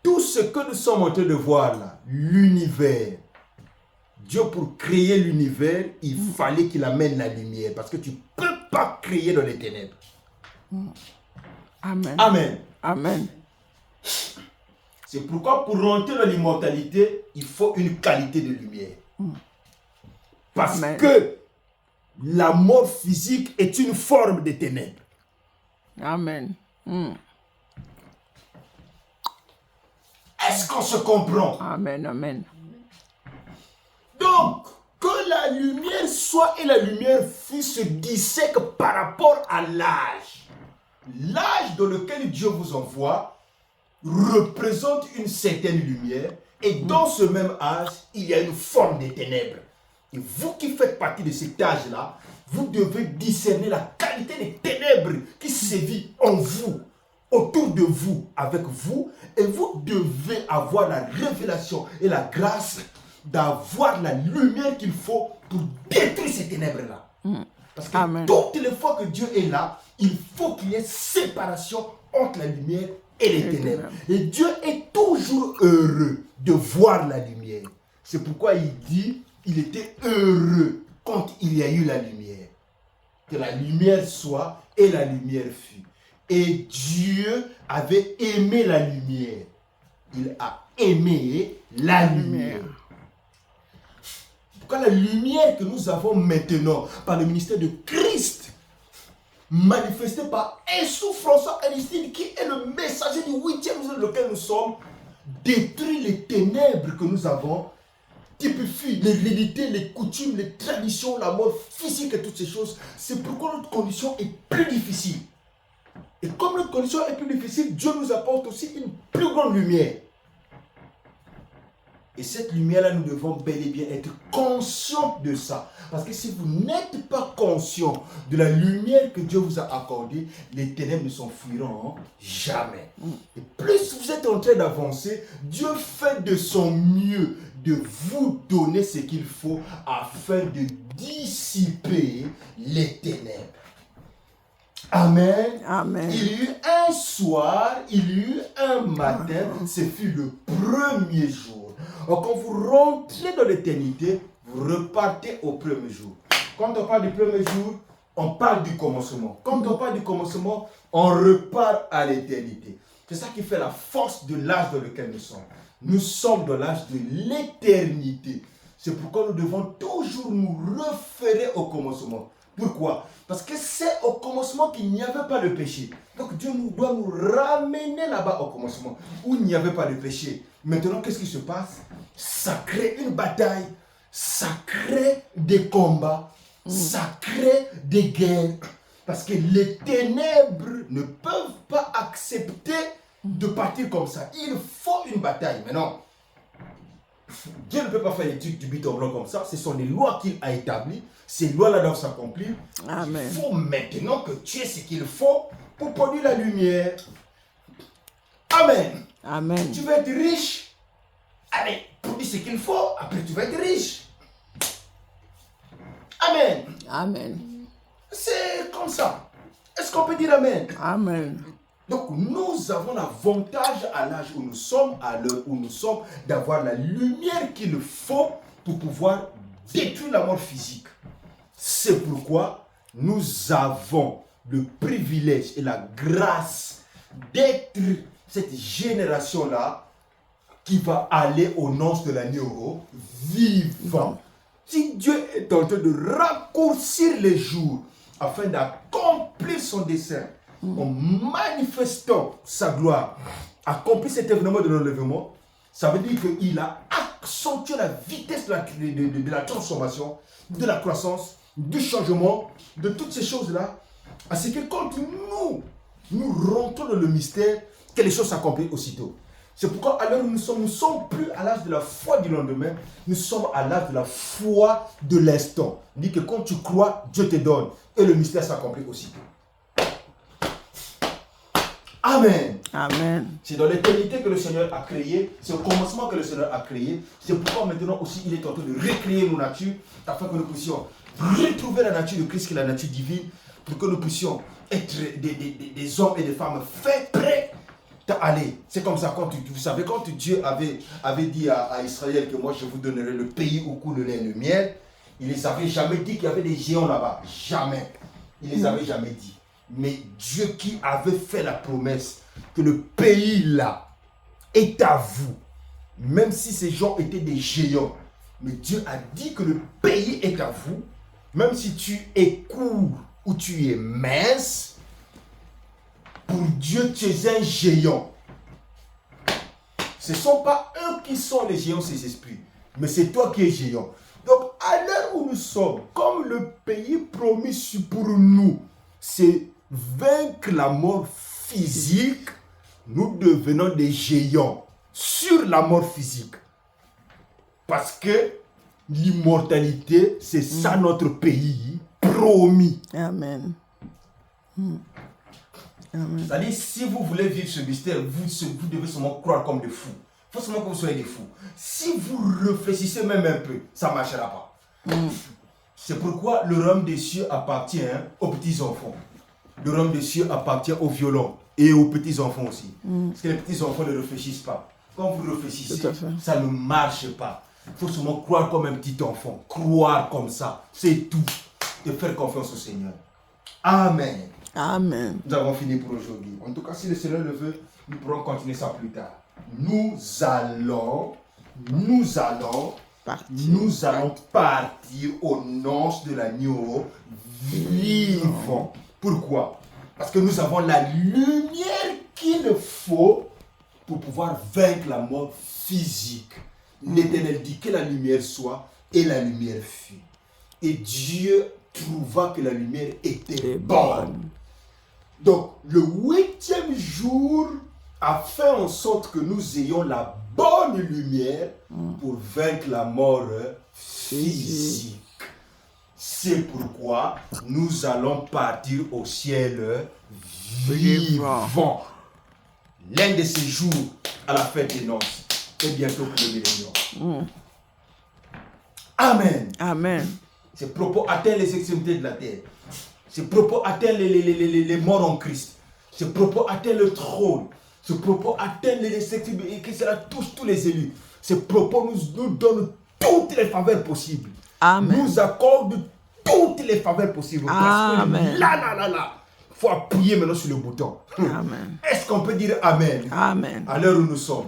[SPEAKER 4] tout ce que nous sommes en train de voir là, l'univers. Dieu, pour créer l'univers, il fallait qu'il amène la lumière, parce que tu ne peux pas créer dans les ténèbres.
[SPEAKER 2] Amen.
[SPEAKER 4] Amen.
[SPEAKER 2] Amen.
[SPEAKER 4] C'est pourquoi pour rentrer dans l'immortalité, il faut une qualité de lumière. Parce
[SPEAKER 2] Amen.
[SPEAKER 4] que la mort physique est une forme de ténèbres.
[SPEAKER 2] Amen.
[SPEAKER 4] Est-ce qu'on se comprend?
[SPEAKER 2] Amen. Amen.
[SPEAKER 4] Donc, que la lumière soit et la lumière fût se dissèque par rapport à l'âge. L'âge dans lequel Dieu vous envoie représente une certaine lumière, et dans ce même âge, il y a une forme de ténèbres. Et vous qui faites partie de cet âge-là, vous devez discerner la qualité des ténèbres qui sévit en vous, autour de vous, avec vous, et vous devez avoir la révélation et la grâce d'avoir la lumière qu'il faut pour détruire ces ténèbres-là. Parce que
[SPEAKER 2] Amen.
[SPEAKER 4] toutes les fois que Dieu est là, il faut qu'il y ait séparation entre la lumière et les ténèbres. Et Dieu est toujours heureux de voir la lumière. C'est pourquoi il dit, il était heureux quand il y a eu la lumière. Que la lumière soit et la lumière fut. Et Dieu avait aimé la lumière. Il a aimé la lumière. Pourquoi la lumière que nous avons maintenant par le ministère de Christ, manifestée par Essou François Aristide, qui est le messager du 8e jour dans lequel nous sommes, détruit les ténèbres que nous avons, typifie l'hérédité, les coutumes, les traditions, la mort physique et toutes ces choses. C'est pourquoi notre condition est plus difficile. Et comme notre condition est plus difficile, Dieu nous apporte aussi une plus grande lumière. Et cette lumière-là, nous devons bel et bien être conscients de ça. Parce que si vous n'êtes pas conscient de la lumière que Dieu vous a accordée, les ténèbres ne s'enfuiront jamais. Et plus vous êtes en train d'avancer, Dieu fait de son mieux de vous donner ce qu'il faut afin de dissiper les ténèbres. Amen.
[SPEAKER 2] Amen.
[SPEAKER 4] Il y a eu un soir, il y a eu un matin, ce fut le premier jour. Alors, quand vous rentrez dans l'éternité, vous repartez au premier jour. Quand on parle du premier jour, on parle du commencement. Quand on parle du commencement, on repart à l'éternité. C'est ça qui fait la force de l'âge dans lequel nous sommes. Nous sommes dans l'âge de l'éternité. C'est pourquoi nous devons toujours nous référer au commencement. Pourquoi? Parce que c'est au commencement qu'il n'y avait pas de péché. Donc Dieu doit nous ramener là-bas au commencement, où il n'y avait pas de péché. Maintenant, qu'est-ce qui se passe? Ça crée une bataille, ça crée des combats, ça crée des guerres. Parce que les ténèbres ne peuvent pas accepter de partir comme ça. Il faut une bataille. Mais non, Dieu ne peut pas faire les trucs du but en blanc comme ça. Ce sont les lois qu'il a établies. Ces lois-là doivent s'accomplir.
[SPEAKER 2] Amen.
[SPEAKER 4] Il faut maintenant que tu aies ce qu'il faut pour produire la lumière. Amen.
[SPEAKER 2] Amen.
[SPEAKER 4] Tu veux être riche? Allez, produis ce qu'il faut. Après, tu vas être riche. Amen.
[SPEAKER 2] Amen.
[SPEAKER 4] C'est comme ça. Est-ce qu'on peut dire Amen?
[SPEAKER 2] Amen.
[SPEAKER 4] Donc nous avons l'avantage à l'âge où nous sommes, à l'heure où nous sommes, d'avoir la lumière qu'il faut pour pouvoir détruire la mort physique. C'est pourquoi nous avons le privilège et la grâce d'être cette génération-là qui va aller aux noces de l'agneau vivant. Si Dieu est en train de raccourcir les jours afin d'accomplir son dessein, en manifestant sa gloire, accomplir cet événement de l'enlèvement, ça veut dire qu'il a accentué la vitesse de la transformation, de la croissance, du changement, de toutes ces choses-là. Ainsi que quand nous rentrons dans le mystère, que les choses s'accomplissent aussitôt. C'est pourquoi à l'heure où nous ne sommes plus à l'âge de la foi du lendemain, nous sommes à l'âge de la foi de l'instant. Il dit que quand tu crois, Dieu te donne et le mystère s'accomplit aussitôt. Amen.
[SPEAKER 2] Amen.
[SPEAKER 4] C'est dans l'éternité que le Seigneur a créé, c'est au commencement que le Seigneur a créé. C'est pourquoi maintenant aussi il est en train de recréer nos natures afin que nous puissions retrouver la nature de Christ qui est la nature divine, pour que nous puissions être des hommes et des femmes faits, prêts à aller. C'est comme ça, vous savez, quand Dieu avait dit à Israël que moi je vous donnerai le pays où coule le lait et le miel, il ne les avait jamais dit qu'il y avait des géants là-bas. Jamais. Il ne les avait jamais dit. Mais Dieu qui avait fait la promesse que le pays là est à vous, même si ces gens étaient des géants, mais Dieu a dit que le pays est à vous, même si tu es court ou tu es mince, pour Dieu tu es un géant. Ce ne sont pas eux qui sont les géants, ces esprits, mais c'est toi qui es géant. Donc à l'heure où nous sommes, comme le pays promis pour nous, c'est vaincre la mort physique, nous devenons des géants sur la mort physique. Parce que l'immortalité, c'est ça notre pays promis.
[SPEAKER 2] Amen. Amen.
[SPEAKER 4] C'est-à-dire, si vous voulez vivre ce mystère, vous devez seulement croire comme des fous. Il faut seulement que vous soyez des fous. Si vous réfléchissez même un peu, ça ne marchera pas. C'est pourquoi le royaume des cieux appartient aux petits-enfants. Le royaume des cieux appartient aux violents et aux petits-enfants aussi. Parce que les petits-enfants ne réfléchissent pas. Quand vous réfléchissez, ça ne marche pas. Il faut seulement croire comme un petit enfant. Croire comme ça, c'est tout. Et faire confiance au Seigneur. Amen.
[SPEAKER 2] Amen.
[SPEAKER 4] Nous avons fini pour aujourd'hui. En tout cas, si le Seigneur le veut, nous pourrons continuer ça plus tard. Nous allons partir aux noces de l'agneau vivant. Pourquoi? Parce que nous avons la lumière qu'il faut pour pouvoir vaincre la mort physique. L'Éternel dit que la lumière soit et la lumière fut. Et Dieu trouva que la lumière était bonne. Donc, le 8e jour a fait en sorte que nous ayons la bonne lumière pour vaincre la mort physique. C'est pourquoi nous allons partir au ciel vivant. L'un de ces jours à la fête des noces et bientôt pour le millénium. Amen.
[SPEAKER 2] Amen.
[SPEAKER 4] Ces propos atteignent les extrémités de la terre. Ces propos atteignent les morts en Christ. Ces propos atteignent le trône. Ces propos atteignent les extrémités et que cela touche tous les élus. Ces propos nous donnent toutes les faveurs possibles.
[SPEAKER 2] Amen.
[SPEAKER 4] Nous accordent toutes les faveurs possibles.
[SPEAKER 2] Amen.
[SPEAKER 4] Parce que là, il faut appuyer maintenant sur le bouton.
[SPEAKER 2] Amen.
[SPEAKER 4] Est-ce qu'on peut dire Amen?
[SPEAKER 2] Amen.
[SPEAKER 4] À l'heure où nous sommes.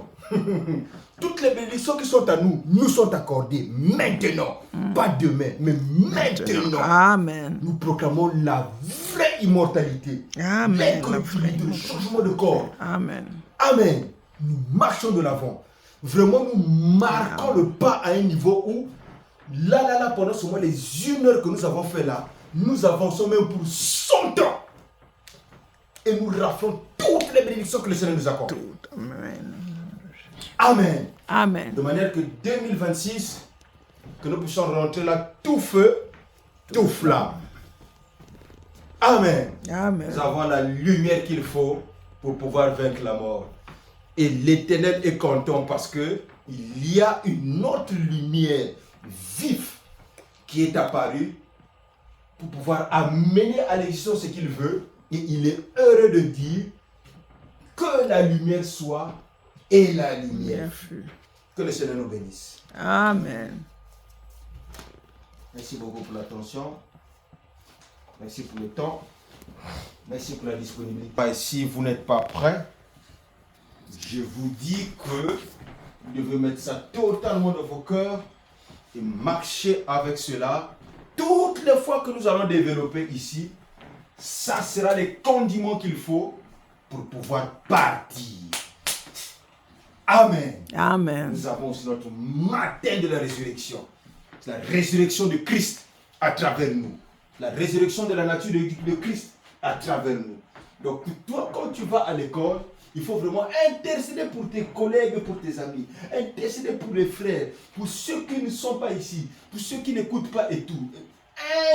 [SPEAKER 4] Toutes les bénédictions qui sont à nous, nous sont accordées maintenant. Pas demain, mais maintenant.
[SPEAKER 2] Amen.
[SPEAKER 4] Nous proclamons la vraie immortalité.
[SPEAKER 2] Amen.
[SPEAKER 4] L'incorruptibilité, le changement de corps.
[SPEAKER 2] Amen.
[SPEAKER 4] Amen. Nous marchons de l'avant. Vraiment, nous marquons le pas à un niveau où, là, pendant seulement les 1 heure que nous avons fait là, nous avançons même pour 100 ans. Et nous raflons toutes les bénédictions que le Seigneur nous accorde.
[SPEAKER 2] Amen.
[SPEAKER 4] Amen.
[SPEAKER 2] Amen.
[SPEAKER 4] De manière que 2026, que nous puissions rentrer là tout feu, tout flamme. Amen.
[SPEAKER 2] Amen.
[SPEAKER 4] Nous avons la lumière qu'il faut pour pouvoir vaincre la mort. Et l'Éternel est content parce que il y a une autre lumière vive qui est apparue pour pouvoir amener à l'existence ce qu'il veut. Et il est heureux de dire que la lumière soit, et la lumière
[SPEAKER 2] Bien
[SPEAKER 4] fut.
[SPEAKER 2] fut.
[SPEAKER 4] Que le Seigneur nous bénisse.
[SPEAKER 2] Amen.
[SPEAKER 4] Merci beaucoup pour l'attention. Merci pour le temps. Merci pour la disponibilité. Et si vous n'êtes pas prêt, je vous dis que vous devez mettre ça totalement dans vos cœurs et marcher avec cela. Toutes les fois que nous allons développer ici, ça sera les condiments qu'il faut pour pouvoir partir. Amen.
[SPEAKER 2] Amen.
[SPEAKER 4] Nous avons aussi notre matin de la résurrection. C'est la résurrection de Christ à travers nous. La résurrection de la nature de Christ à travers nous. Donc toi, quand tu vas à l'école, il faut vraiment intercéder pour tes collègues, pour tes amis. Intercéder pour les frères, pour ceux qui ne sont pas ici, pour ceux qui n'écoutent pas et tout.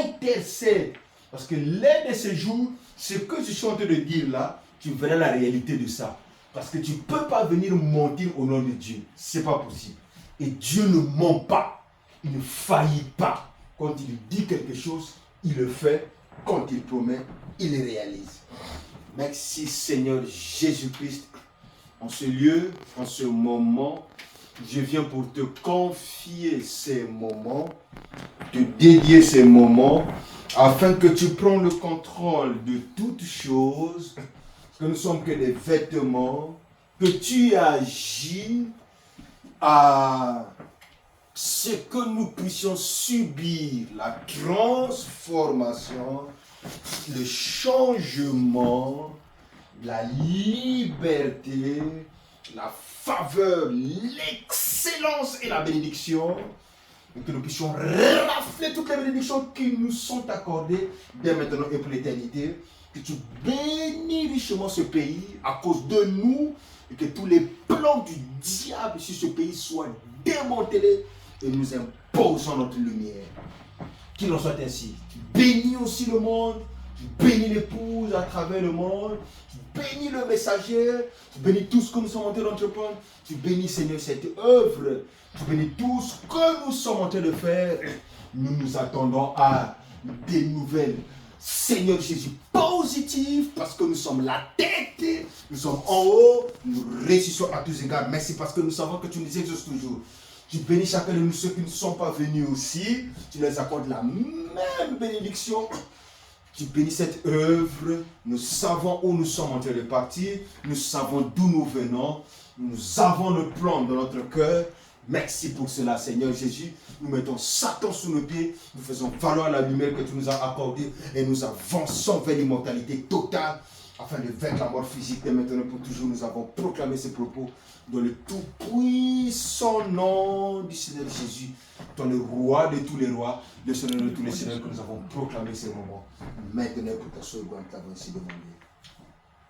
[SPEAKER 4] Intercède. Parce que l'un de ces jours, ce que je suis en train de dire là, tu verras la réalité de ça. Parce que tu ne peux pas venir mentir au nom de Dieu. Ce n'est pas possible. Et Dieu ne ment pas. Il ne faillit pas. Quand il dit quelque chose, il le fait. Quand il promet, il le réalise. Merci Seigneur Jésus-Christ. En ce lieu, en ce moment, je viens pour te confier ces moments, te dédier ces moments, afin que tu prends le contrôle de toutes choses, que nous ne sommes que des vêtements, que tu agis à ce que nous puissions subir la transformation, le changement, la liberté, la faveur, l'excellence et la bénédiction, et que nous puissions rafler toutes les bénédictions qui nous sont accordées dès maintenant et pour l'éternité. Que tu bénis richement ce pays à cause de nous et que tous les plans du diable sur ce pays soient démantelés et nous imposons notre lumière. Qu'il en soit ainsi. Tu bénis aussi le monde, tu bénis l'épouse à travers le monde, tu bénis le messager, tu bénis tout ce que nous sommes en train d'entreprendre, tu bénis Seigneur cette œuvre, tu bénis tout ce que nous sommes en train de faire. Nous nous attendons à des nouvelles, Seigneur Jésus, positives, parce que nous sommes la tête, nous sommes en haut, nous réussissons à tous égards. Merci parce que nous savons que tu nous exauces toujours. Tu bénis chacun de nous, ceux qui ne sont pas venus aussi. Tu les accordes la même bénédiction. Tu bénis cette œuvre. Nous savons où nous sommes en train de partir. Nous savons d'où nous venons. Nous avons le plan dans notre cœur. Merci pour cela, Seigneur Jésus. Nous mettons Satan sous nos pieds. Nous faisons valoir la lumière que tu nous as accordée. Et nous avançons vers l'immortalité totale. Afin de vaincre la mort physique et maintenant pour toujours, nous avons proclamé ces propos dans le tout-puissant nom du Seigneur Jésus, dans le roi de tous les rois, le Seigneur de tous les seigneurs, que nous avons proclamé ces moments. Maintenant, pour ta seconde, nous l'avons ainsi demandé.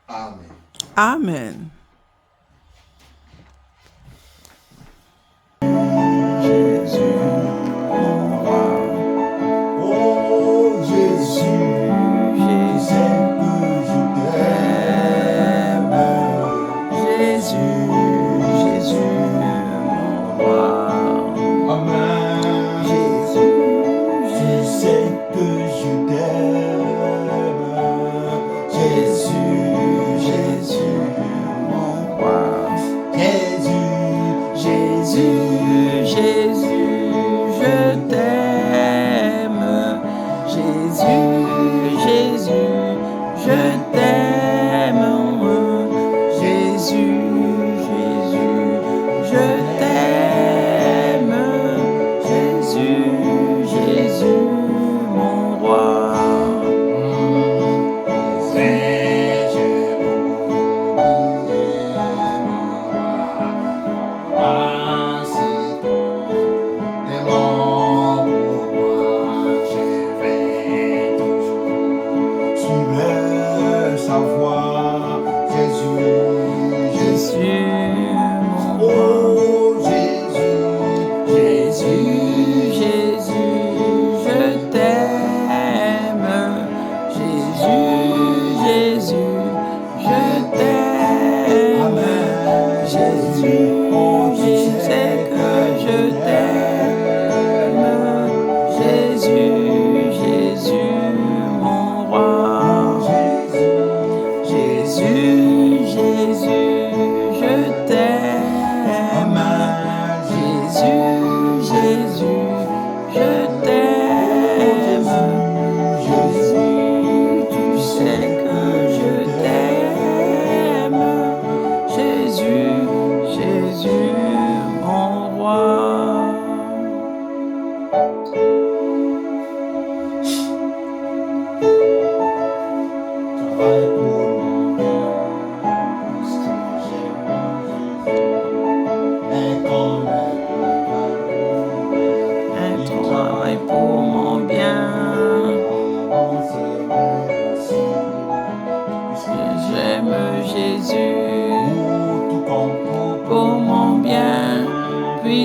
[SPEAKER 4] Amen.
[SPEAKER 2] Amen. Jésus, mon roi.
[SPEAKER 4] Oh Jésus, je sais que je t'aime.
[SPEAKER 2] Jésus, Jésus, mon roi.
[SPEAKER 4] Amen.
[SPEAKER 2] Jésus,
[SPEAKER 4] Je sais que je t'aime.
[SPEAKER 2] Jésus, Jésus, mon roi.
[SPEAKER 4] Jésus,
[SPEAKER 2] Jésus, Jésus, je t'aime. Jésus, Jésus, je t'aime. Jésus,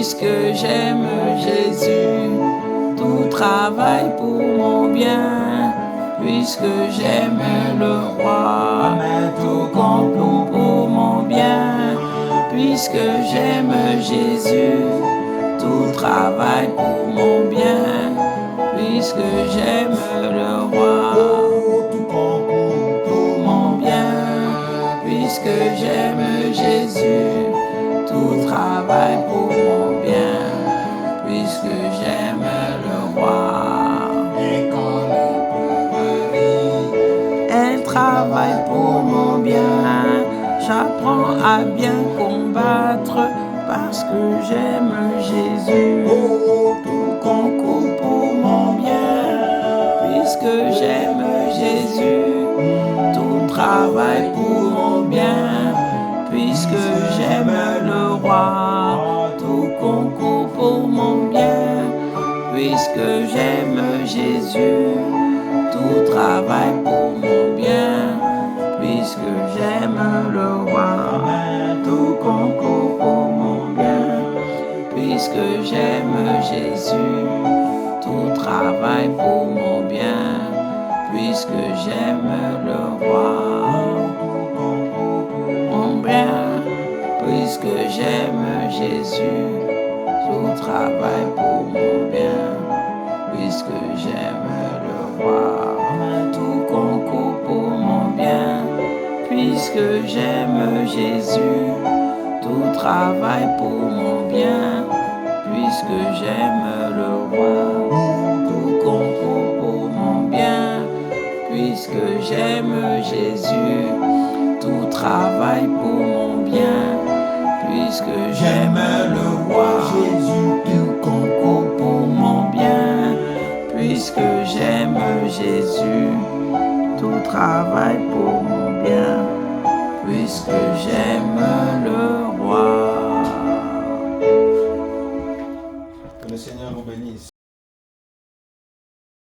[SPEAKER 2] puisque j'aime Jésus, tout travaille pour mon bien, puisque j'aime le roi, tout concourt pour mon bien, puisque j'aime Jésus, tout travaille pour mon bien, puisque j'aime le roi,
[SPEAKER 3] tout concourt
[SPEAKER 2] pour mon bien, puisque j'aime Jésus, tout travaille pour mon bien, puisque j'aime le roi.
[SPEAKER 3] et quand l'épreuve
[SPEAKER 2] Elle travaille pour mon bien, j'apprends à bien combattre parce que j'aime Jésus. Tout concourt pour mon bien, puisque j'aime Jésus. Tout travaille pour mon bien, puisque j'aime le roi. Tout concourt pour mon bien, puisque j'aime Jésus. Tout travaille pour mon bien, puisque j'aime le roi. Tout concourt pour mon bien, puisque j'aime Jésus. Tout travaille pour mon bien, puisque j'aime le roi. Mon bien, puisque j'aime Jésus. Tout travaille pour mon bien, puisque j'aime le roi. Tout concourt pour mon bien, puisque j'aime Jésus. Tout travaille pour mon bien, puisque j'aime le roi. Tout concourt pour mon bien, puisque j'aime Jésus. Tout travaille pour mon bien, puisque j'aime le roi.
[SPEAKER 3] Jésus,
[SPEAKER 2] Tout concourt pour mon bien, puisque j'aime Jésus. Tout travaille pour mon bien, puisque j'aime le roi.
[SPEAKER 1] Que le Seigneur nous bénisse.